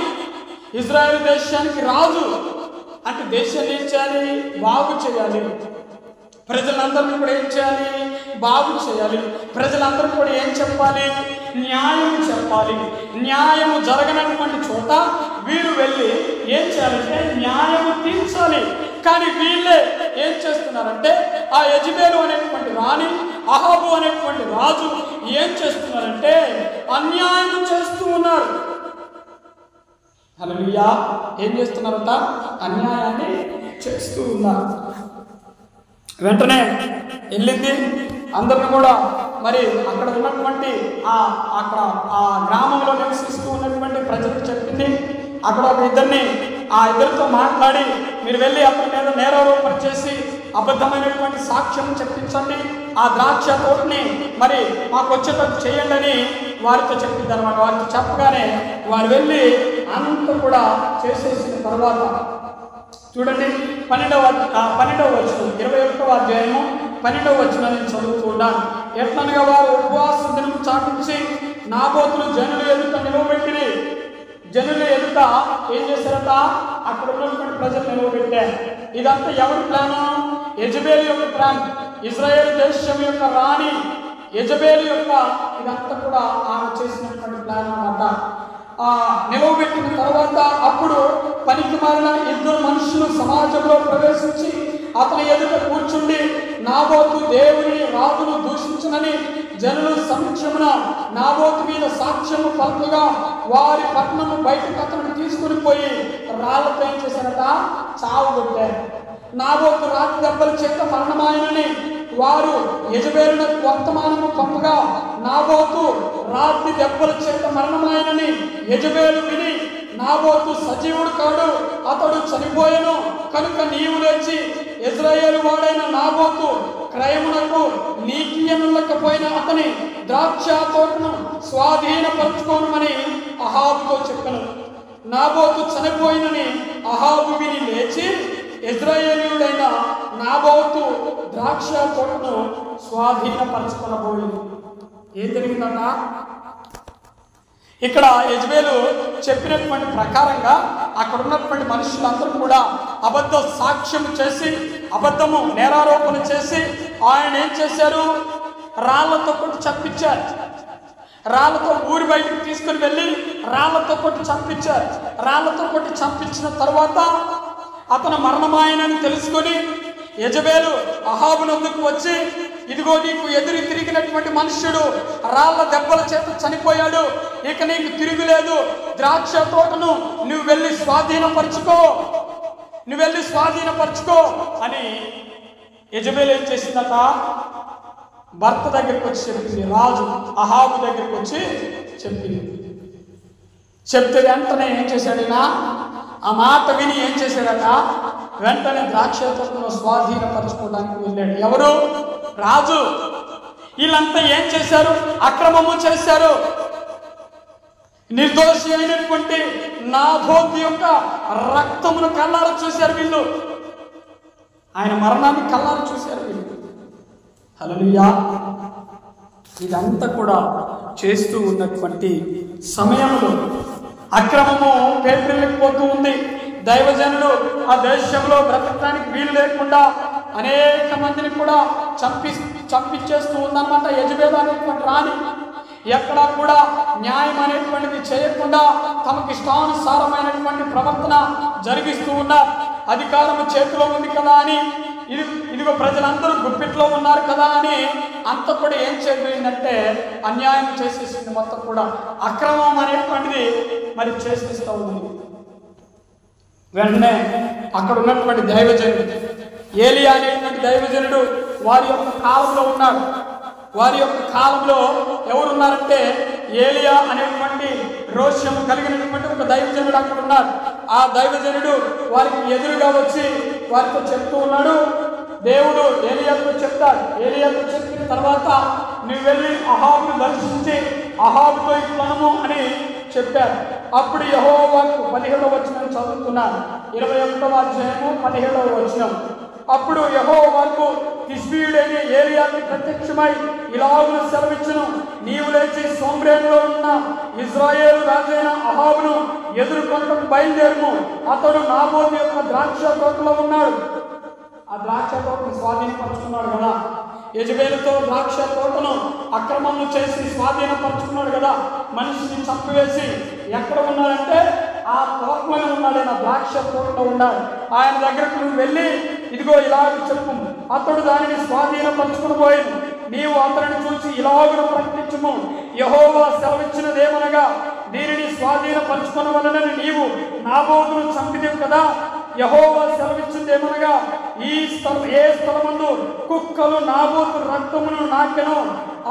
ఇజ్రాయెల్ దేశానికి రాజు. అంటే దేశాన్ని ఏం చేయాలి? బాగు చేయాలి. ప్రజలందరినీ కూడా ఏం చేయాలి? బాగు చేయాలి. ప్రజలందరూ కూడా ఏం చెప్పాలి? న్యాయం చెప్పాలి. న్యాయము జరగనటువంటి చోట వీరు వెళ్ళి ఏం చేయాలంటే న్యాయము తీర్చాలి. కానీ వీళ్ళే ఏం చేస్తున్నారంటే, ఆ యెజబెలు అనేటువంటి రాణి, అహాబు అనేటువంటి రాజు ఏం చేస్తున్నారంటే అన్యాయం చేస్తూ ఉన్నారు. హల్లెలూయా. ఏం చేస్తున్నారట? అన్యాయాన్ని చేస్తూ ఉన్నారు. వెంటనే వెళ్ళింది, అందరిని కూడా మరి అక్కడ ఉన్నటువంటి అక్కడ ఆ గ్రామంలో నివసిస్తూ ఉన్నటువంటి ప్రజలకు చెప్పింది. అక్కడ ఒక ఇద్దరితో మాట్లాడి, మీరు వెళ్ళి అతని మీద నేరారోపణ చేసి అబద్ధమైనటువంటి సాక్ష్యం చెప్పించండి, ఆ ద్రాక్ష తోటని మరి మాకు వచ్చేటట్టు చేయండి అని వారితో చెప్పింది అనమాట. వారితో చెప్పగానే వారు వెళ్ళి అంత కూడా చేసేసిన తర్వాత చూడండి 12వ వచనం, 21వ అధ్యాయము 12వ వచనం నేను చదువుతూ ఉన్నాను. ఎట్లనగా వారు ఉపవాస దినము చాటించి నాబోతును జనుల ఎదుట నిలవబెట్టిరి. జనుల ఎదుట ఏం చేశారట? అక్కడ ఉన్నటువంటి ప్రజలు నిలవబెట్టారు. ఇదంతా ఎవరి ప్లాను? యెజబెలు యొక్క ప్లాన్. ఇజ్రాయేల్ దేశం యొక్క రాణి యెజబెలు యొక్క ఇదంతా కూడా ఆమె చేసినటువంటి ప్లాన్ అన్నమాట. నిలవబెట్టిన తర్వాత అప్పుడు పనికి మారిన ఇద్దరు మనుషులు సమాజంలో ప్రవేశించి అతని ఎదుట కూర్చుండి, నాబోతు దేవుని రాజును దూషించునని జనులు సమక్షమున నాబోతు మీద సాక్ష్యము పలుకగా వారి పట్టణము బయటకు అతను తీసుకుని పోయి రాళ్లతో ఏం చేశారట? చావు కొట్టారు. నాబోతు రాతి దెబ్బల చేత మరణమాయనని వారు యెజబెలునకు వర్తమానము పంపగా నాబోతు రాతి దెబ్బల చేత మరణమాయనని యెజబెలు విని, నాబోతు సజీవుడు కాడు, అతడు చనిపోయెను కనుక నీవు లేచి ఇజ్రాయేలు వాడైన నాబోతు క్రయమునకు నీకియనులకపోయిన అతని ద్రాక్ష తోటను స్వాధీనపరచుకోనమని అహాబుతో చెప్పాను. నాబోతు చనిపోయినని అహాబు విని లేచి ఇశ్రాయేలీయుడైన నాబోతు ద్రాక్ష తోటను స్వాధీనపరచుకొనబోయింది. ఏం జరిగిందట? ఇక్కడ యెజబెలు చెప్పినటువంటి ప్రకారంగా అక్కడ ఉన్నటువంటి మనుషులందరూ కూడా అబద్ధ సాక్ష్యం చేసి, అబద్ధము నేరారోపణ చేసి ఆయన ఏం చేశారు? రాళ్లతో కొట్టి చంపించారు. రాళ్లతో ఊరి బయటకు తీసుకుని వెళ్ళి రాళ్లతో కొట్టి చంపించారు. రాళ్లతో కొట్టి చంపించిన తర్వాత అతను మరణమాయనని తెలుసుకొని యెజబెలు అహాబునందుకు వచ్చి, ఇదిగో నీకు ఎదురు తిరిగినటువంటి మనుష్యుడు రాళ్ల దెబ్బల చేత చనిపోయాడు, ఇక నీకు తిరుగులేదు, ద్రాక్ష తోటను నువ్వు వెళ్ళి స్వాధీనపరచుకో అని యెజబెలు ఏం చేసిందట? భర్త దగ్గరికి వచ్చి చెప్పింది. రాజు అహాబు దగ్గరికి వచ్చి చెప్పింది. చెప్తే వెంటనే ఏం చేశాడైనా? ఆ మాట విని ఏం చేశాడట? వెంటనే ద్రాక్ష తోటను స్వాధీనపరచుకోవడానికి వెళ్ళాడు. ఎవరు? రాజు. వీళ్ళంతా ఏం చేశారు? అక్రమము చేశారు. నిర్దోషి అయినటువంటి నాబోతు యొక్క రక్తమును కళ్ళారా చూశారు వీళ్ళు. ఆయన మరణాన్ని కళ్ళారా చూశారు వీళ్ళు. హల్లెలూయా. ఇదంతా కూడా చేస్తూ ఉన్నటువంటి సమయంలో అక్రమము పేపర్లెక్కిపోతూ ఉంది. దైవజనులు ఆ దేశంలో బ్రతకడానికి వీలు లేకుండా అనేక మందిని కూడా చంపించేస్తూ ఉందన్నమాట. యెజబెలు అనేటువంటి రాణి ఎక్కడా కూడా న్యాయం అనేటువంటిది చేయకుండా తమకి ఇష్టానుసారమైనటువంటి ప్రవర్తన జరిగిస్తూ ఉన్నారు. అధికారము చేతిలో ఉంది కదా అని, ఇదిగో ప్రజలందరూ గుప్పిట్లో ఉన్నారు కదా అని అంత కూడా ఏం చేయబోయిందంటే అన్యాయం చేసేసింది. మొత్తం కూడా అక్రమం అనేటువంటిది మరి చేసేస్తూ ఉంది. వెంటనే అక్కడ ఉన్నటువంటి దైవజనుడు ఏలియా అనేటువంటి దైవజనుడు వారి యొక్క కాలంలో ఉన్నాడు. వారి యొక్క కాలంలో ఎవరున్నారంటే ఏలియా అనేటువంటి రోషము కలిగినటువంటి ఒక దైవజనుడు అక్కడ ఉన్నాడు. ఆ దైవజనుడు వారికి ఎదురుగా వచ్చి వారితో చెప్తూ ఉన్నాడు. దేవుడు ఏలియాతో చెప్తాడు. ఏలియాతో చెప్పిన తర్వాత నువ్వు వెళ్ళి అహాబును దర్శించి అహాబుతో ఇట్లనము అని చెప్పారు. అప్పుడు యెహోవాకు 17వ వచనం చదువుతున్నాను. 21వ అధ్యాయము 17వ వచనం. అప్పుడు యెహోవాకు తిష్బీయుడైన ఏలియాకు ప్రత్యక్షమై ఇలాగున సెలవిచ్చును, నీవు లేచి సోమ్రేనులో ఉన్న ఇజ్రాయేలు రాజైన అహాబును ఎదుర్కొనటకు బయలుదేరుము. అతడు నాబోతు యొక్క ద్రాక్ష తోటలో ఉన్నాడు. ఆ ద్రాక్ష తోటను స్వాధీనపరుచుకున్నాడు కదా. యెజబెలుతో ద్రాక్ష తోటను అక్రమము చేసి స్వాధీనపరుచుకున్నాడు కదా. మనిషిని చంపివేసి ఎక్కడ ఉన్నాడంటే ఆ తోటలోనే ఉన్నాడు. ఆయన ద్రాక్ష తోటలో ఉన్నాడు. ఆయన దగ్గరకు నువ్వు వెళ్ళి ఇదిగో ఇలాగ చెప్పు, అతడు దానిని స్వాధీనపరుచుకుని పోయాను. నీవు అతడిని చూసి ఇలాగున ప్రకటించుము, యెహోవా సెలవిచ్చినదేమనగా దీనిని స్వాధీనపరుచుకునవలనని నీవు నాబోతును చంపిదేవు కదా. యెహోవా సెలవిచ్చిందేమనగా ఏ స్థలమందు కుక్కలు నాబోతు రక్తమును నాకెను,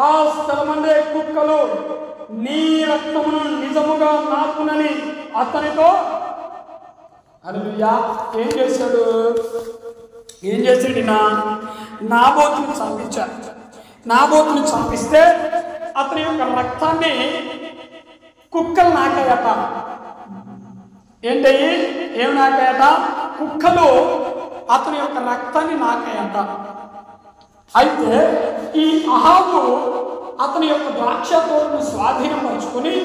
ఆ స్థలమందే కుక్కలు నీ రక్తమును నిజముగా నాకునని అతనితో. హల్లెలూయా. ఏం చేశాడు? నాబోతుని చంపించాడు. నాబోతుని చంపిస్తే అతని యొక్క రక్తాన్ని కుక్కలు నాకాయట. ఏంటయ్యి? ఏమి నాకాయట? కుక్కలు అతని యొక్క రక్తాన్ని నాకాయట. అయితే ఈ అహాబు అతని యొక్క ద్రాక్ష తోటను స్వాధీనపరుచుకొని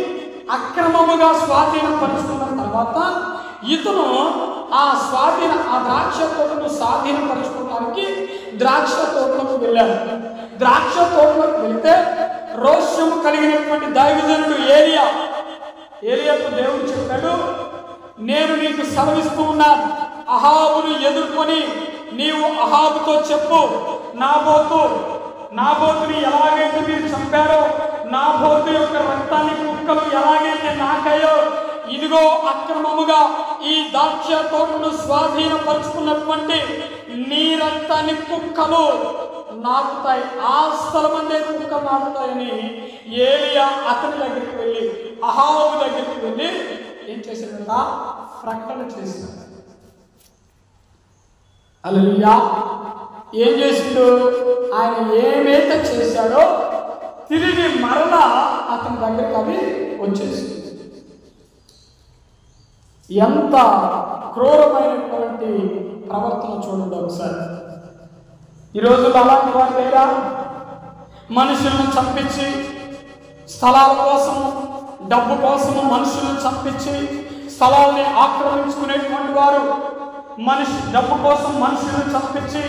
అక్రమముగా స్వాధీనపరుచుకున్న తర్వాత ఇతను ఆ ద్రాక్ష తోటను స్వాధీనపరచుకోవడానికి ద్రాక్ష తోటలకు వెళ్ళాడు. ద్రాక్ష తోటలకు వెళ్తే రోషము కలిగినటువంటి దైవజనుడు ఏలియాకు దేవుడు చెప్పాడు, నేను నీకు సెలవిస్తూ ఉన్నాను, అహాబును ఎదుర్కొని నీవు అహాబుతో చెప్పు, నాబోతుని ఎలాగైతే మీరు చంపారో, నాబోతు యొక్క రక్తాన్ని కుక్కలు ఎలాగైతే నాకాయో, ఇదిగో అక్రమముగా ఈ ద్రాక్ష తోటను స్వాధీనపరుచుకున్నటువంటి నీ రక్తాన్ని కుక్కలు నాకుతాయి, ఆ స్థలమందే కుక్కలు నాకుతాయని ఏలియా అతని దగ్గరికి వెళ్ళి అహాబు దగ్గరికి వెళ్ళి ఏం చేశాడంట? ప్రకటన చేశాడు. హల్లెలూయా. ఏం చేసిండు? ఆయన ఏమైతే చేశాడో తిరిగి మరలా అతని దగ్గరికి అది వచ్చేసింది. ఎంత క్రూరమైనటువంటి ప్రవర్తన చూడండి ఒకసారి. ఈ రోజుల్లో అలాంటి వారి దగ్గర మనుషులను చంపించి స్థలాల కోసము, డబ్బు కోసము మనుషులను చంపించి స్థలాల్ని ఆక్రమించుకునేటువంటి వారు, డబ్బు కోసం మనుషులను చంపించి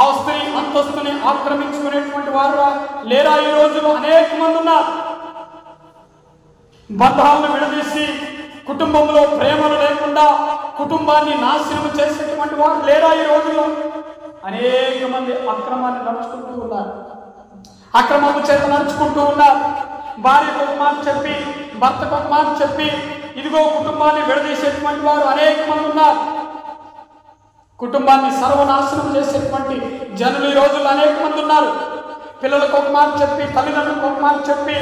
ఆస్తిని అంతస్తుని ఆక్రమించుకునేటువంటి వారు లేరా ఈ రోజులో? అనేక మంది ఉన్నారు. బంధాలను విడదీసి కుటుంబంలో ప్రేమలు లేకుండా కుటుంబాన్ని నాశనం చేసేటువంటి వారు లేరా ఈ రోజులో? అనేక మంది అక్రమాన్ని నడుచుకుంటూ ఉన్నారు, అక్రమము చేత నడుచుకుంటూ ఉన్నారు. భార్యకు ఒక మాట చెప్పి, భర్తకు ఒక మాట చెప్పి, ఇదిగో కుటుంబాన్ని విడదీసేటువంటి వారు అనేక మంది ఉన్నారు. కుటుంబాన్ని సర్వనాశనం చేసేటువంటి జనులు ఈ రోజుల్లో అనేక మంది ఉన్నారు. పిల్లలకు ఒక మాట చెప్పి, తల్లిదండ్రులకు ఒక మాట చెప్పి,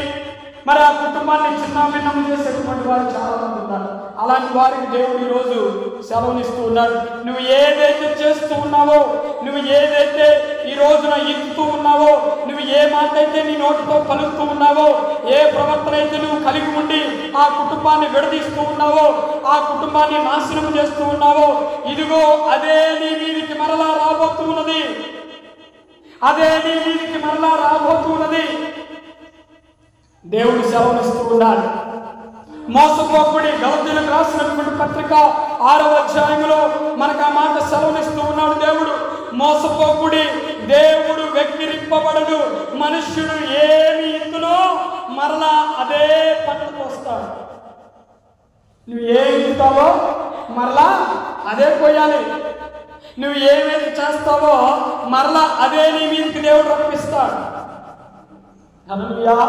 మరి ఆ కుటుంబాన్ని చిన్నాభిన్నం చేసేటువంటి వారు చాలా మంది ఉన్నారు. అలాంటి వారికి దేవుడు ఈరోజు సెలవునిస్తూ ఉన్నాడు. నువ్వు ఏదైతే చేస్తూ ఉన్నావో, నువ్వు ఏదైతే ఈ రోజున ఇస్తూ ఉన్నావో, నువ్వు ఏ మాట అయితే నీ నోటితో పలుకుతూ ఉన్నావో, ఏ ప్రవర్తన అయితే నువ్వు కలిగి ఉండి ఆ కుటుంబాన్ని విడదీస్తూ ఉన్నావో, ఆ కుటుంబాన్ని నాశనం చేస్తూ ఉన్నావో, ఇదిగో అదే నీ వీధికి మరలా రాబోతూ ఉన్నది. అదే నీ వీధికి మరలా రాబోతూ ఉన్నది. దేవుడు సెలవునిస్తూ ఉన్నాడు. మోసపోకుడి, గలతీయులకు రాసినటువంటి పత్రిక 6వ అధ్యాయంలో మనకు ఆ మాట సెలవునిస్తూ ఉన్నాడు దేవుడు. మోసపోకుడి, దేవుడు వెక్కిరింపబడడు, మనుష్యుడు ఏమి ఇత్తునో మరలా అదే పంటకు వస్తాడు. నువ్వు ఏమి ఇస్తావో మరలా అదే కొయ్యాలి. నువ్వు ఏమేమి చేస్తావో మరలా అదే నీ మీదకి దేవుడు రప్పిస్తాడు. హల్లెలూయా.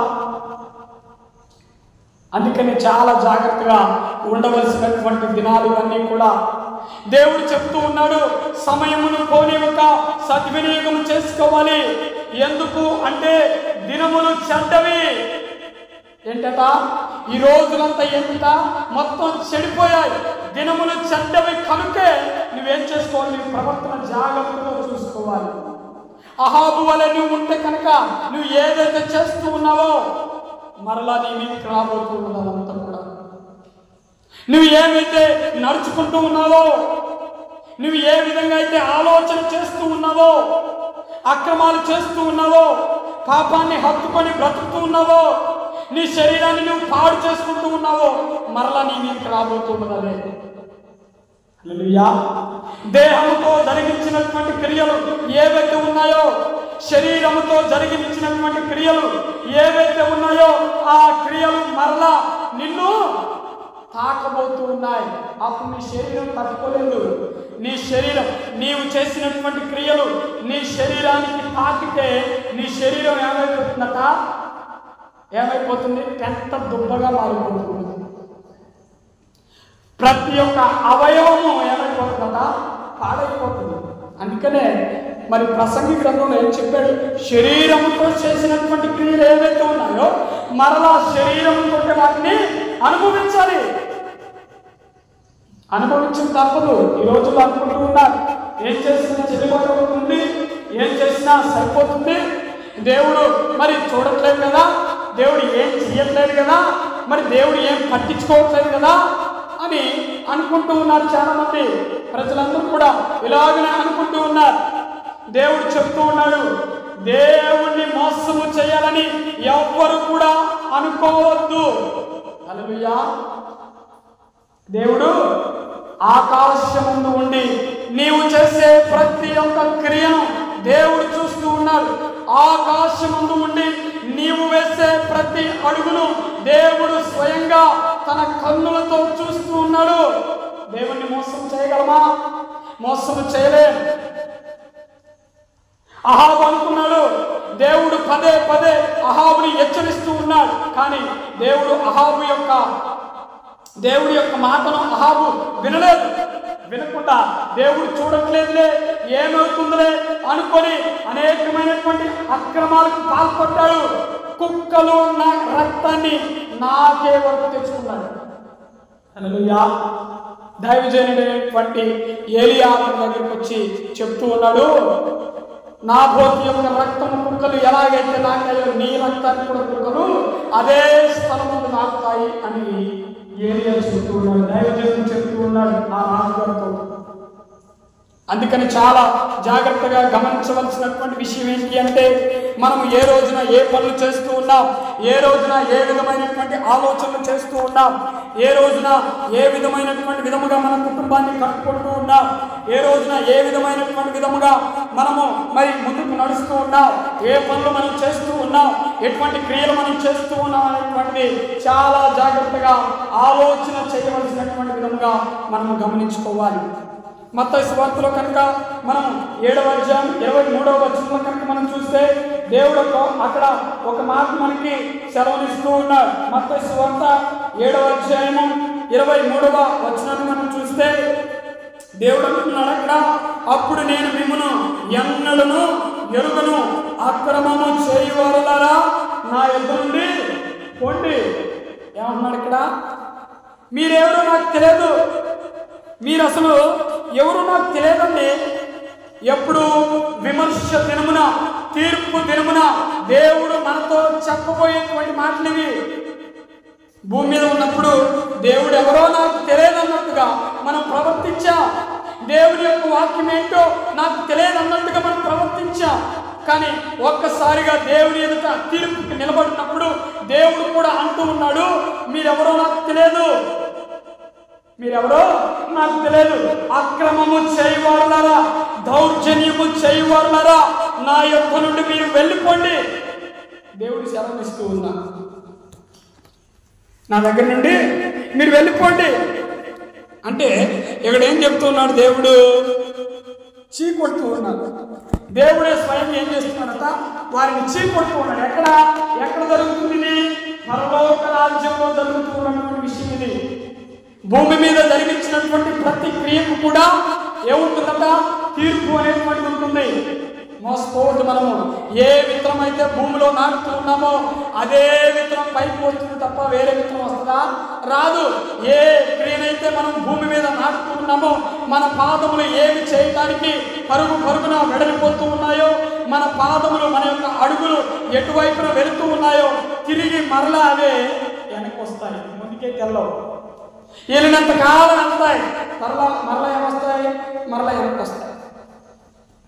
అందుకని చాలా జాగ్రత్తగా ఉండవలసినటువంటి దినాలు ఇవన్నీ కూడా దేవుడు చెప్తూ ఉన్నాడు. సమయమును పోనివ్వక సద్వినియోగం చేసుకోవాలి. ఎందుకు అంటే దినములు చెడ్డవి. ఏంటట? ఈ రోజులంతా ఏంటట? మొత్తం చెడిపోయాయి. దినములు చెడ్డవి కనుకే నువ్వేం చేసుకోవాలి? నీ ప్రవర్తన జాగ్రత్తగా చూసుకోవాలి. అహాబు వలె నువ్వు ఉంటే కనుక నువ్వు ఏదైతే చేస్తూ ఉన్నావో మరలా నీ మీదకి రాబోతున్నది అదంతా కూడా. నువ్వు ఏమైతే నడుచుకుంటూ ఉన్నావో, నువ్వు ఏ విధంగా అయితే ఆలోచన చేస్తూ ఉన్నావో, అక్రమాలు చేస్తూ ఉన్నావో, పాపాన్ని హత్తుకొని బ్రతుకుతూ ఉన్నావో, నీ శరీరాన్ని నువ్వు పాడు చేసుకుంటూ ఉన్నావో మరలా నీ మీదకి రాబోతున్నది అదే. హల్లెలూయా. దేహముతో జరిగించినటువంటి క్రియలు ఏవైతే ఉన్నాయో, శరీరముతో జరిగించినటువంటి క్రియలు ఏవైతే ఉన్నాయో ఆ క్రియలు మరలా నిన్ను తాకబోతూ ఉన్నాయి. అప్పుడు నీ శరీరం తట్టుకోలేదు. నీ శరీరం, నీవు చేసినటువంటి క్రియలు నీ శరీరానికి తాకితే నీ శరీరం ఏమైపోతుందట? ఏమైపోతుంది? పెద్ద దుబ్బగా మారిపోతుంది. ప్రతి ఒక్క అవయవము ఏమైపోతుందట? పాడైపోతుంది. అందుకనే మరి ప్రసంగి గ్రంథంలో ఏం చెప్పాడు? శరీరముతో చేసినటువంటి క్రియలు ఏవైతే ఉన్నాయో మరలా శరీరంతో వాటిని అనుభవించాలి. అనుభవించడం తప్పదు. ఈ రోజుల్లో అనుకుంటూ ఉన్నారు, ఏం చేసినా చెల్లిపోతుంది, ఏం చేసినా సరిపోతుంది, దేవుడు మరి చూడట్లేదు కదా, దేవుడు ఏం చెయ్యట్లేదు కదా, మరి దేవుడు ఏం పట్టించుకోవట్లేదు కదా అని అనుకుంటూ ఉన్నారు చాలా మంది. ప్రజలందరూ కూడా ఇలాగనే అనుకుంటూ ఉన్నారు. దేవుడు చెప్తూ ఉన్నాడు, దేవుణ్ణి మోసము చేయాలని ఎవ్వరు కూడా అనుకోవద్దు. హల్లెలూయా. దేవుడు ఆకాశముందు ఉండి నీవు చేసే ప్రతి ఒక్క క్రియను దేవుడు చూస్తూ ఉన్నాడు. ఆకాశముందు ఉండి నీవు వేసే ప్రతి అడుగును దేవుడు స్వయంగా తన కన్నులతో చూస్తూ ఉన్నాడు. దేవుణ్ణి మోసం చేయగలమా? మోసం చేయలేం. అహాబు అనుకున్నాడు, దేవుడు పదే పదే అహాబుని హెచ్చరిస్తూ ఉన్నాడు. కానీ దేవుడి యొక్క మాటను అహాబు వినలేదు. వినకుండా దేవుడు చూడట్లేదులే, ఏమవుతుందిలే అనుకొని అనేకమైనటువంటి అక్రమాలకు పాల్పడ్డాడు. కుక్కలు నా రక్తాన్ని నాకే వరకు తెచ్చుకున్నాడు. హల్లెలూయా. దైవజనుడైనటువంటి ఏలియా దగ్గరికి వచ్చి చెప్తూ ఉన్నాడు, నాబోతు యొక్క రక్తము కుక్కలు ఎలాగైతే నాకాయో నీ రక్తాన్ని కూడా కుక్కలు అదే స్థలము నాకుతాయి అని ఏలియా చెప్తూ ఉన్నాడు, దైవజనుడు చెప్తూ ఉన్నాడు ఆ రాజుగారితో. అందుకని చాలా జాగ్రత్తగా గమనించవలసినటువంటి విషయం ఏంటి అంటే, మనం ఏ రోజున ఏ పనులు చేస్తూ ఉన్నాం, ఏ రోజున ఏ విధమైనటువంటి ఆలోచనలు చేస్తూ ఉన్నాం, ఏ రోజున ఏ విధమైనటువంటి విధముగా మన కుటుంబాన్ని కట్టుకుంటూ ఉన్నాం, ఏ రోజున ఏ విధమైనటువంటి విధముగా మనము మరి ముందుకు నడుస్తూ ఉన్నాం, ఏ పనులు మనం చేస్తూ ఉన్నాం, ఎటువంటి క్రియలు మనం చేస్తూ ఉన్నాం అనేటువంటిది చాలా జాగ్రత్తగా ఆలోచన చేయవలసినటువంటి విధముగా మనము గమనించుకోవాలి. మత్తయి సువార్తలో కనుక మనం 7వ అధ్యాయం 23వ వచనంలో కనుక మనం చూస్తే దేవుడు అక్కడ ఒక మాట మనకి సెలవునిస్తూ ఉన్నాడు. మత్తయి సువార్త 7వ అధ్యాయము 23వ వచనాన్ని మనం చూస్తే దేవుడు అంటున్నాడు అక్కడ, అప్పుడు నేను మిమ్మును ఎన్నడను ఎరుగను, అక్రమము చేయువారులారా నా యొద్ద నుండి పొండి. ఏమంటున్నాడు ఇక్కడ? మీరెవరో నాకు తెలియదు, మీరు అసలు ఎవరు నాకు తెలియదండి. ఎప్పుడు విమర్శ దినమున, తీర్పు దినమున దేవుడు మనతో చెప్పబోయేటువంటి మాటలు ఇవి. భూమి మీద ఉన్నప్పుడు దేవుడు ఎవరో నాకు తెలియదన్నట్టుగా మనం ప్రవర్తించాం. దేవుడి యొక్క వాక్యం ఏంటో నాకు తెలియదన్నట్టుగా మనం ప్రవర్తించాం. కానీ ఒక్కసారిగా దేవుని ఎదుట తీర్పుకి నిలబడినప్పుడు దేవుడు కూడా అంటూ ఉన్నాడు, మీరెవరో నాకు తెలియదు, మీరెవరో నాకు తెలియదు, అక్రమము చేయవారులారా, దౌర్జన్యము చేయవారులారా నా యొద్ద నుండి మీరు వెళ్ళిపోండి. దేవుడు సెలవిస్తూ ఉన్నా, నా దగ్గర నుండి మీరు వెళ్ళిపోండి అంటే ఇక్కడ ఏం చెప్తున్నాడు? దేవుడు చీకొడుతూ ఉన్నాడు. దేవుడే స్వయం ఏం చేస్తున్నాడట? వారిని చీకొడుతూ ఉన్నాడు. ఎక్కడ జరుగుతుంది? పరలోక రాజ్యంలో జరుగుతూ ఉన్నటువంటి విషయం ఇది. భూమి మీద జరిగించినటువంటి ప్రతి క్రియకు కూడా ఏముంటుందట? తీర్పు అనేటువంటిది ఉంటుంది. మోసపోవద్దు. మనము ఏ విత్తనం అయితే భూమిలో నాటుతూ ఉన్నామో అదే విత్తనం పైకి వస్తుంది తప్ప వేరే విత్తనం వస్తుందా? రాదు. ఏ క్రియనైతే మనం భూమి మీద నాటుతూ ఉన్నామో, మన పాదములు ఏమి చేయటానికి పరుగున వెడలిపోతూ ఉన్నాయో, మన పాదములు, మన యొక్క అడుగులు ఎటువైపున వెళుతూ ఉన్నాయో తిరిగి మరలా అవే వెనక్కి వస్తాయి, ముందుకే తెల్లవు. వెళ్ళినంత కాలం వెళ్తాయి, మరలా ఏమొస్తాయి? మరలా వెనక్కి వస్తాయి.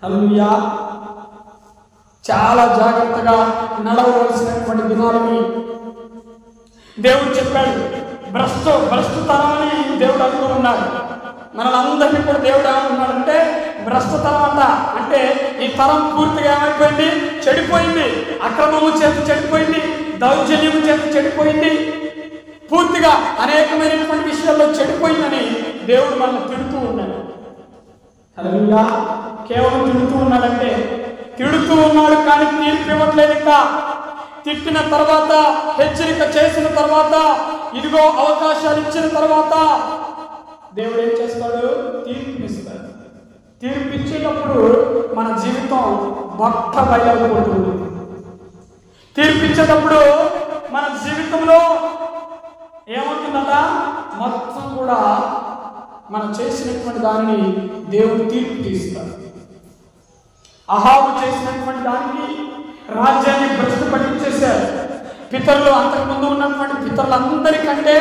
హల్లెలూయా. చాలా జాగ్రత్తగా నడవవలసినటువంటి దినాలని దేవుడు చెప్పాడు. భ్రష్టతరం అని దేవుడు అంటూ ఉన్నాడు. మనలందరినీ కూడా దేవుడు ఏమంటున్నాడంటే భ్రష్టతరం అంట. అంటే ఈ తరం పూర్తిగా ఏమైపోయింది? చెడిపోయింది. అక్రమము చేత చెడిపోయింది, దౌర్జన్యము చేత చెడిపోయింది, పూర్తిగా అనేకమైనటువంటి విషయాల్లో చెడిపోయిందని దేవుడు మనల్ని తిడుతూ ఉన్నాడు. హల్లెలూయా. కేవలం తిడుతూ ఉన్నాడంటే తిడుతూ ఉన్నాడు కానీ తీర్పు ఇవ్వట్లేదు. ఇంకా తిట్టిన తర్వాత, హెచ్చరిక చేసిన తర్వాత, ఇదిగో అవకాశాలు ఇచ్చిన తర్వాత దేవుడు ఏం చేస్తాడు? తీర్పునిస్తాడు. తీర్పు ఇచ్చేటప్పుడు మన జీవితం బట్ట బయలుపోతుంది. తీర్పిచ్చేటప్పుడు మన జీవితంలో ఏమవుతుందట? మొత్తం కూడా మనం చేసినటువంటి దానిని దేవుడు తీర్పు తీస్తాడు. అహాబు చేసినటువంటి దానికి రాజ్యాన్ని భ్రష్టు పట్టించేశారు. పితరులు, అంతకుముందు ఉన్నటువంటి పితరులందరికంటే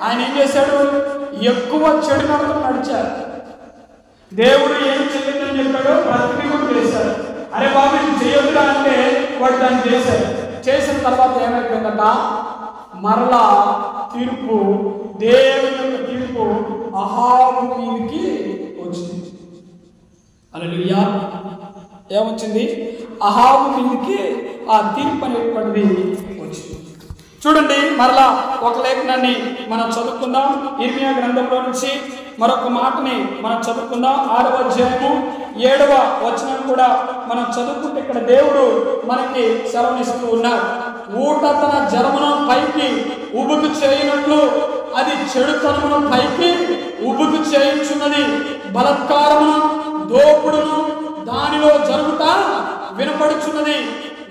ఆయన ఏం చేశాడు? ఎక్కువ చెడు నడకలు నడిచారు. దేవుడు ఏం చేయొద్దని చెప్పాడో ప్రతిని కూడా చేశారు. అరే బాబు ఇది చేయొద్దురా అంటే వాడు దాన్ని చేశారు. చేసిన తర్వాత ఏమైపోయిందట? మరలా తీర్పు, దేవుని యొక్క తీర్పు అహాబు మీదకి వచ్చింది. హల్లెలూయా. ఏమొచ్చింది? అహాబు మీదకి ఆ తీర్పు అనేటువంటిది వచ్చింది. చూడండి, మరలా ఒక లేఖనాన్ని మనం చదువుకుందాం. ఇర్మియా గ్రంథంలో నుంచి మరొక మాటని మనం చదువుకుందాం. 6వ అధ్యాయము 7వ వచనం కూడా మనం చదువుకుంటే ఇక్కడ దేవుడు మనకి సెలవునిస్తూ ఉన్నాడు. ఊట తన జలమును పైకి ఉబుకు చేయునట్లు అది చెడుతనమును పైకి ఉబుకు చేయించున్నది. బలత్కారమును, దోపుడును దానిలో జరుగుతా వినపడుచున్నది.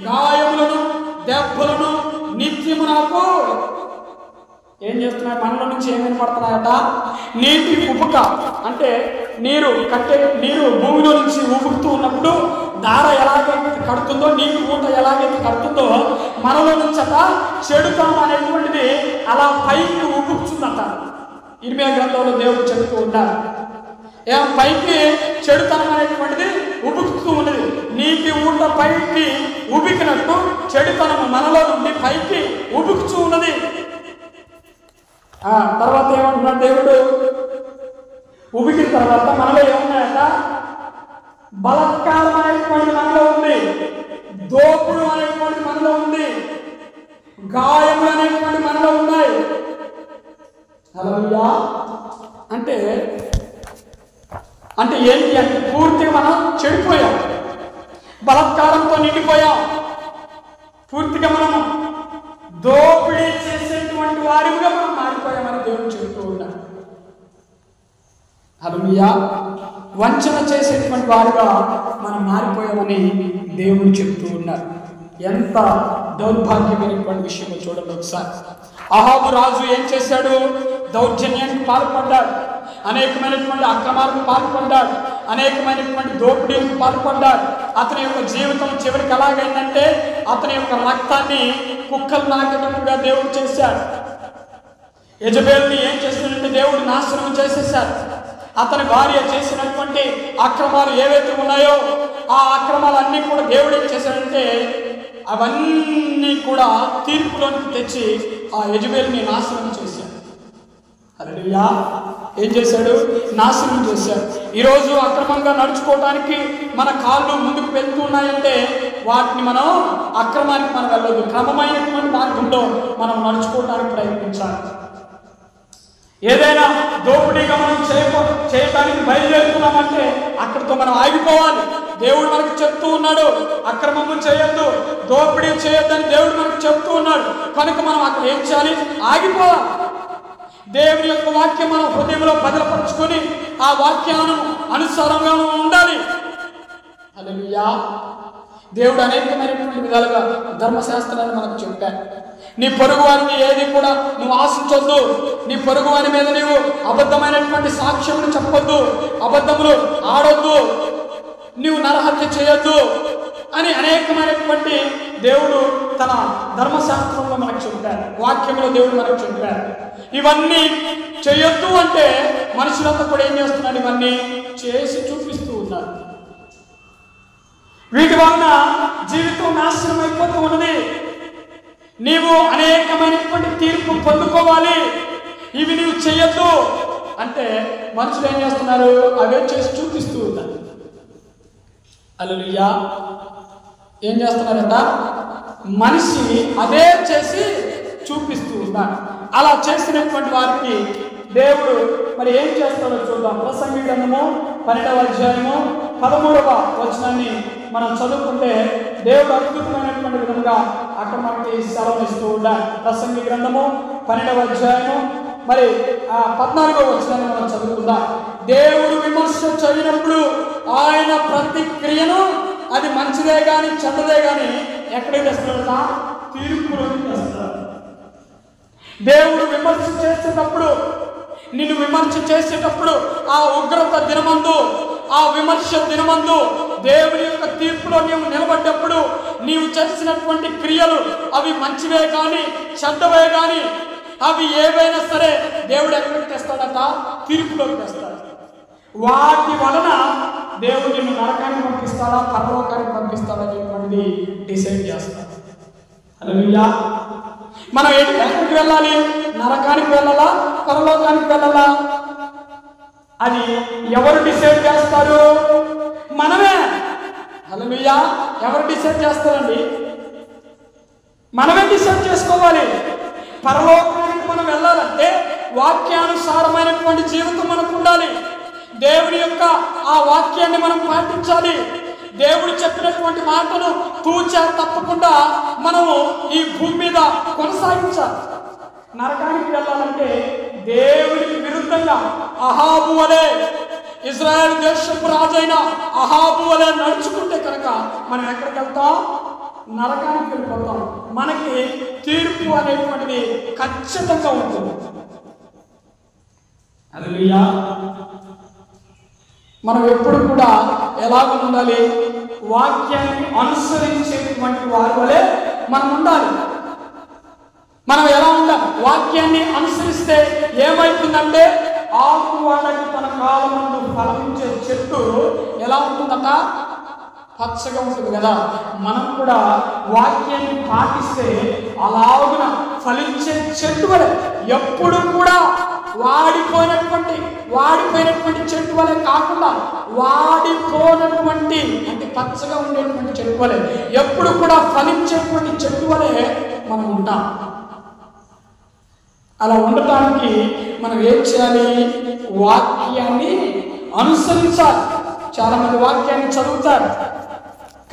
గాయములను, దెబ్బలను నిత్యము నాకు ఏం చేస్తున్నాయి? మనలో నుంచి ఏం వినపడుతున్నాయట? నీటి ఉబుక. అంటే నీరు భూమిలో నుంచి ఉబుకుతూ ఉన్నప్పుడు దార ఎలాగైతే కడుతుందో, నీటి ఊట ఎలాగైతే కడుతుందో, మనలో నుంచట చెడుతనం అనేటువంటిది అలా పైకి ఉబ్బుకుతుందట. ఇర్మియా గ్రంథంలో దేవుడు చెబుతూ ఉన్నారు, పైకి చెడుతనం అనేటువంటిది ఉబుకుతూ ఉన్నది. నీటి ఊట పైకి ఉబికినట్టు చెడుతనం మనలో నుండి పైకి ఉబుకుతూ ఉన్నది. తర్వాత ఏమంటున్నాడు దేవుడు, ఉబికిన తర్వాత మనలో ఏమున్నాయట, బలత్కారం అనేటువంటి మనలో ఉంది, దోపుడు అనేటువంటి మనలో ఉంది, గాయములు అనేటువంటి మనలో ఉన్నాయి. హల్లెలూయా. అంటే ఏంటి అంటే పూర్తిగా మనం చెడిపోయాం, బలత్కారంతో నిండిపోయాం, పూర్తిగా మనం దోపిడీ చేసేటువంటి వారిగా మనం మారిపోయామని దేవుడు చెబుతూ ఉన్నాడు. హల్లెలూయా. వంచన చేసేటువంటి వారుగా మనం మారిపోయామని దేవుడు చెబుతూ ఉన్నారు. ఎంత దౌర్భాగ్యమైనటువంటి విషయమో చూడండి ఒకసారి. అహాబు రాజు ఏం చేశాడు, దౌర్జన్యానికి పాల్పడ్డాడు, అనేకమైనటువంటి అక్రమాలకు పాల్పడ్డాడు, అనేకమైనటువంటి దోపిడీలకు పాల్పడ్డాడు. అతని యొక్క జీవితం చివరికి ఎలాగైందంటే అతని యొక్క రక్తాన్ని కుక్కలు నాకేటట్టుగా దేవుడు చేశాడు. యెజబెల్ని ఏం చేశాడంటే దేవుడు నాశనం చేసేశాడు. అతని భార్య చేసినటువంటి అక్రమాలు ఏవైతే ఉన్నాయో ఆ అక్రమాలన్నీ కూడా దేవుడు ఏం చేశాడంటే అవన్నీ కూడా తీర్పులోనికి తెచ్చి ఆ యెజబెల్ని నాశనం చేశాడు. హల్లెలూయా. ఏం చేశాడు, నాశనం చేశాడు. ఈరోజు అక్రమంగా నడుచుకోవడానికి మన కాళ్ళు ముందుకు వెళ్తున్నాయంటే వాటిని మనం అక్రమానికి మనం వెళ్ళదు, క్రమమైనటువంటి మార్గంలో మనం నడుచుకోవడానికి ప్రయత్నించాలి. ఏదైనా దోపిడీగా మనం చేయడానికి బయలుదేరుతున్నామంటే అక్కడితో మనం ఆగిపోవాలి. దేవుడు మనకు చెప్తూ ఉన్నాడు, అక్రమము చేయొద్దు, దోపిడీ చేయొద్దని దేవుడు మనకు చెప్తూ ఉన్నాడు. కనుక మనం అక్కడ ఏం చేయాలి, ఆగిపోవాలి. దేవుని యొక్క వాక్యం మనం హృదయంలో భద్రపరుచుకొని ఆ వాక్యాలను అనుసారంగా ఉండాలి. హల్లెలూయా. దేవుడు అనేకమైనటువంటి విధాలుగా ధర్మశాస్త్రాన్ని మనకు చెప్పాడు. నీ పొరుగు వారిని ఏది కూడా నువ్వు ఆశించొద్దు, నీ పొరుగు వారి మీద నీవు అబద్ధమైనటువంటి సాక్ష్యములు చెప్పొద్దు, అబద్ధములు ఆడొద్దు, నీవు నరహత్య చేయొద్దు అని అనేకమైనటువంటి దేవుడు తన ధర్మశాస్త్రంలో మనకు చెప్పాడు, వాక్యంలో దేవుడు మనకు చెప్పాడు. ఇవన్నీ చేయొద్దు అంటే మనుషులంతా కూడా ఏం చేస్తున్నాడు, ఇవన్నీ చేసి చూపిస్తూ ఉన్నారు. వీటి వలన జీవితం నాశనం అయిపోతూ ఉన్నది. నీవు అనేకమైనటువంటి తీర్పు పొందుకోవాలి, ఇవి నీవు చేయొద్దు అంటే మనుషులు ఏం చేస్తున్నారు, అవే చేసి చూపిస్తూ ఉన్నారు. హల్లెలూయా. ఏం చేస్తున్నారంట, మనిషి అదే చేసి చూపిస్తూ ఉన్నాడు. అలా చేసినటువంటి వారికి దేవుడు మరి ఏం చేస్తాడో చూద్దాం. ప్రసంగి గ్రంథము 12వ అధ్యాయము 13వ వచనాన్ని మనం చదువుకుంటే దేవుడు అద్భుతమైనటువంటి విధంగా అక్కడ మనకి సెలవు ఇస్తూ ఉన్నాడు. ప్రసంగి గ్రంథము 12వ అధ్యాయము మరి 14వ వచనాన్ని మనం చదువుకుందాం. దేవుడు విమర్శ చేయనప్పుడు ఆయన ప్రతిక్రియను అది మంచిదే కానీ చెడ్డదే కానీ ఎక్కడికి తెస్తాడట, తీర్పులోకి తెస్తాడు. దేవుడు విమర్శ చేసేటప్పుడు, నిన్ను విమర్శ చేసేటప్పుడు ఆ ఉగ్రత దినమందు, ఆ విమర్శ దినమందు దేవుని యొక్క తీర్పులో నీవు నిలబడ్డప్పుడు నీవు చేసినటువంటి క్రియలు అవి మంచివే కానీ చెడ్డవే కానీ అవి ఏవైనా సరే దేవుడు ఎక్కడికి తెస్తాడట, తీర్పులోకి తెస్తాడు. వాటి వలన దేవుడు నిన్ను నరకానికి పంపిస్తాడా పరలోకానికి పంపిస్తాడా అనేటువంటిది డిసైడ్ చేస్తాడు. హల్లెలూయా. మనం ఎక్కడికి వెళ్ళాలి, నరకానికి వెళ్ళాలా పరలోకానికి వెళ్ళాలా, అది ఎవరు డిసైడ్ చేస్తారు, మనమే. హల్లెలూయా. ఎవరు డిసైడ్ చేస్తారండి, మనమే డిసైడ్ చేసుకోవాలి. పరలోకానికి మనం వెళ్ళాలంటే వాక్యానుసారమైనటువంటి జీవితం మనకు ఉండాలి. దేవుని యొక్క ఆ వాక్యాన్ని మనం పాటించాలి. దేవుడు చెప్పినటువంటి మాటను తూచా తప్పకుండా మనము ఈ భూమి మీద కొనసాగించాలి. నరకానికి వెళ్ళాలంటే దేవునికి విరుద్ధంగా అహాబు వలె, ఇజ్రాయెల్ దేశపు రాజైన అహాబు వలె నడుచుకుంటే కనుక మనం ఎక్కడికి వెళ్తాం, నరకానికి వెళ్ళిపోతాం. మనకి తీర్పు అనేటువంటిది ఖచ్చితంగా ఉంటుంది. హల్లెలూయా. మనం ఎప్పుడు కూడా ఎలాగ ఉండాలి, వాక్యాన్ని అనుసరించేటువంటి వారి వలె మనం ఉండాలి. మనం ఎలా ఉండాలి? వాక్యాన్ని అనుసరిస్తే ఏమైతుందంటే ఆకు వాళ్ళకి తన కాలమందు ఫలించే చెట్టు ఎలా ఉంటుందట? పచ్చగా ఉంటుంది కదా. మనం కూడా వాక్యాన్ని పాటిస్తే అలాగున ఫలించే చెట్టు వలె, ఎప్పుడు కూడా వాడిపోయినటువంటి చెట్టు వలె కాకుండా వాడిపోయినటువంటి అంటే పచ్చగా ఉండేటువంటి చెట్టు వలె, ఎప్పుడు కూడా ఫలించేటువంటి చెట్టు వలె మనం ఉంటాం. అలా ఉండటానికి మనం ఏం చేయాలి? వాక్యాన్ని అనుసరించాలి. చాలా మంది వాక్యాన్ని చదువుతారు,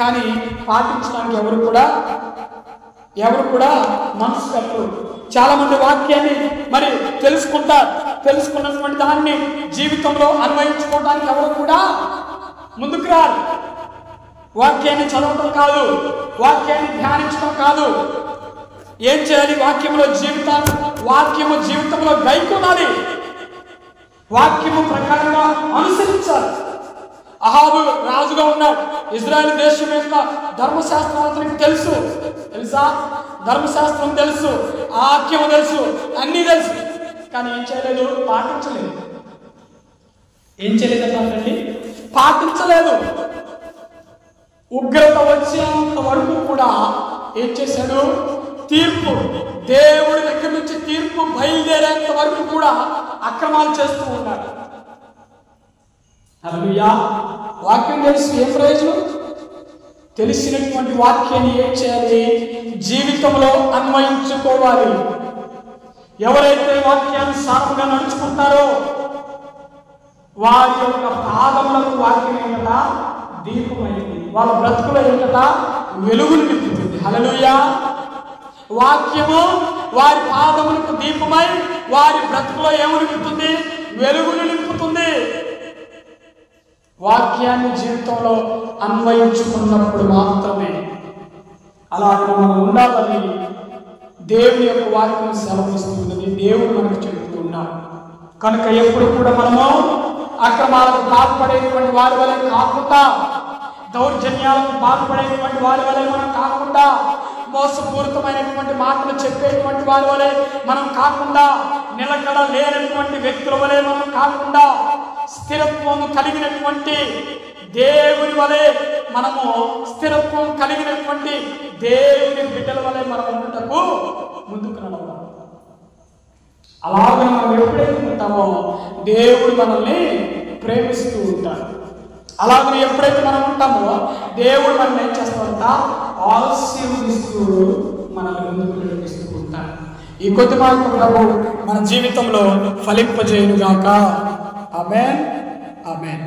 కానీ పాటించడానికి ఎవరు కూడా మనసు పెట్టరు. చాలా మంది వాక్యాన్ని మరి తెలుసుకున్నటువంటి దాన్ని జీవితంలో అన్వయించుకోవడానికి ఎవరు కూడా ముందుకు రారు. వాక్యాన్ని చదవటం కాదు, వాక్యాన్ని ధ్యానించడం కాదు. ఏం చేయాలి? వాక్యము జీవితంలో గైకొనాలి, వాక్యము ప్రకారంగా అనుసరించాలి. అహాబు రాజుగా ఉన్నాడు. ఇజ్రాయెల్ దేశం యొక్క ధర్మశాస్త్రం అతనికి తెలుసా? ధర్మశాస్త్రం తెలుసు, వాక్యము తెలుసు, అన్నీ తెలుసు. కానీ ఏం చేయలేదు? పాటించలేదు. ఉగ్రత వచ్చేంత వరకు కూడా ఏం చేశాడు? దేవుడి దగ్గర నుంచి తీర్పు బయలుదేరేంత వరకు కూడా అక్రమాలు చేస్తూ ఉన్నాడు. హల్లెలూయా. వాక్యం తెలుసు, ఏం ప్రయోజనం? తెలిసినటువంటి వాక్యాన్ని ఏం చేయాలి? జీవితంలో అన్వయించుకోవాలి. ఎవరైతే వాక్యానుసారంగా నడుచుకుంటారో వారి యొక్క పాదములకు వాక్యం ఏంటట? దీపమైంది. వాళ్ళ బ్రతుకులో ఏంటట? వెలుగులు నింపుతుంది. హల్లెలూయా. వాక్యము వారి పాదములకు దీపమై వారి బ్రతుకులో ఏమి నింపుతుంది? వెలుగులు నింపుతుంది. వాక్యాన్ని జీవితంలో అన్వయించుకున్నప్పుడు మాత్రమే అలాగే మనం ఉండాలని దేవుని యొక్క వాక్యం సెలవిస్తున్నది. దేవుడు మనకు చెబుతూ ఉన్నాడు. కనుక ఎప్పుడు కూడా మనము అక్రమాలకు పాల్పడేటువంటి వారి వలె కాకుండా, దౌర్జన్యాలకు పాల్పడేటువంటి వారి వలె మనం కాకుండా, మోసపూరితమైనటువంటి మాటలు చెప్పేటువంటి వారి వలె మనం కాకుండా, నిలకడ లేనటువంటి వ్యక్తుల వలె మనం కాకుండా, స్థిరత్వము కలిగినటువంటి దేవుని వలె మనము స్థిరత్వం కలిగినటువంటి దేవుని బిడ్డల వలె మనం ఉండటకు ముందుకు నడవాలి. అలాగే మనం ఎప్పుడైతే ఉంటామో దేవుడు మనల్ని ప్రేమిస్తూ ఉంటాడు. అలాగే ఎప్పుడైతే మనం ఉంటామో దేవుడు మనల్ని ఏం చేస్తాడంట? ఆశీర్వదిస్తూ మనల్ని ముందుకు నడిపిస్తూ ఉంటాడు. ఈ కొద్ది మాటలు ప్రభు మన జీవితంలో ఫలింపజేయునుగాక. ఆమేన్, ఆమేన్.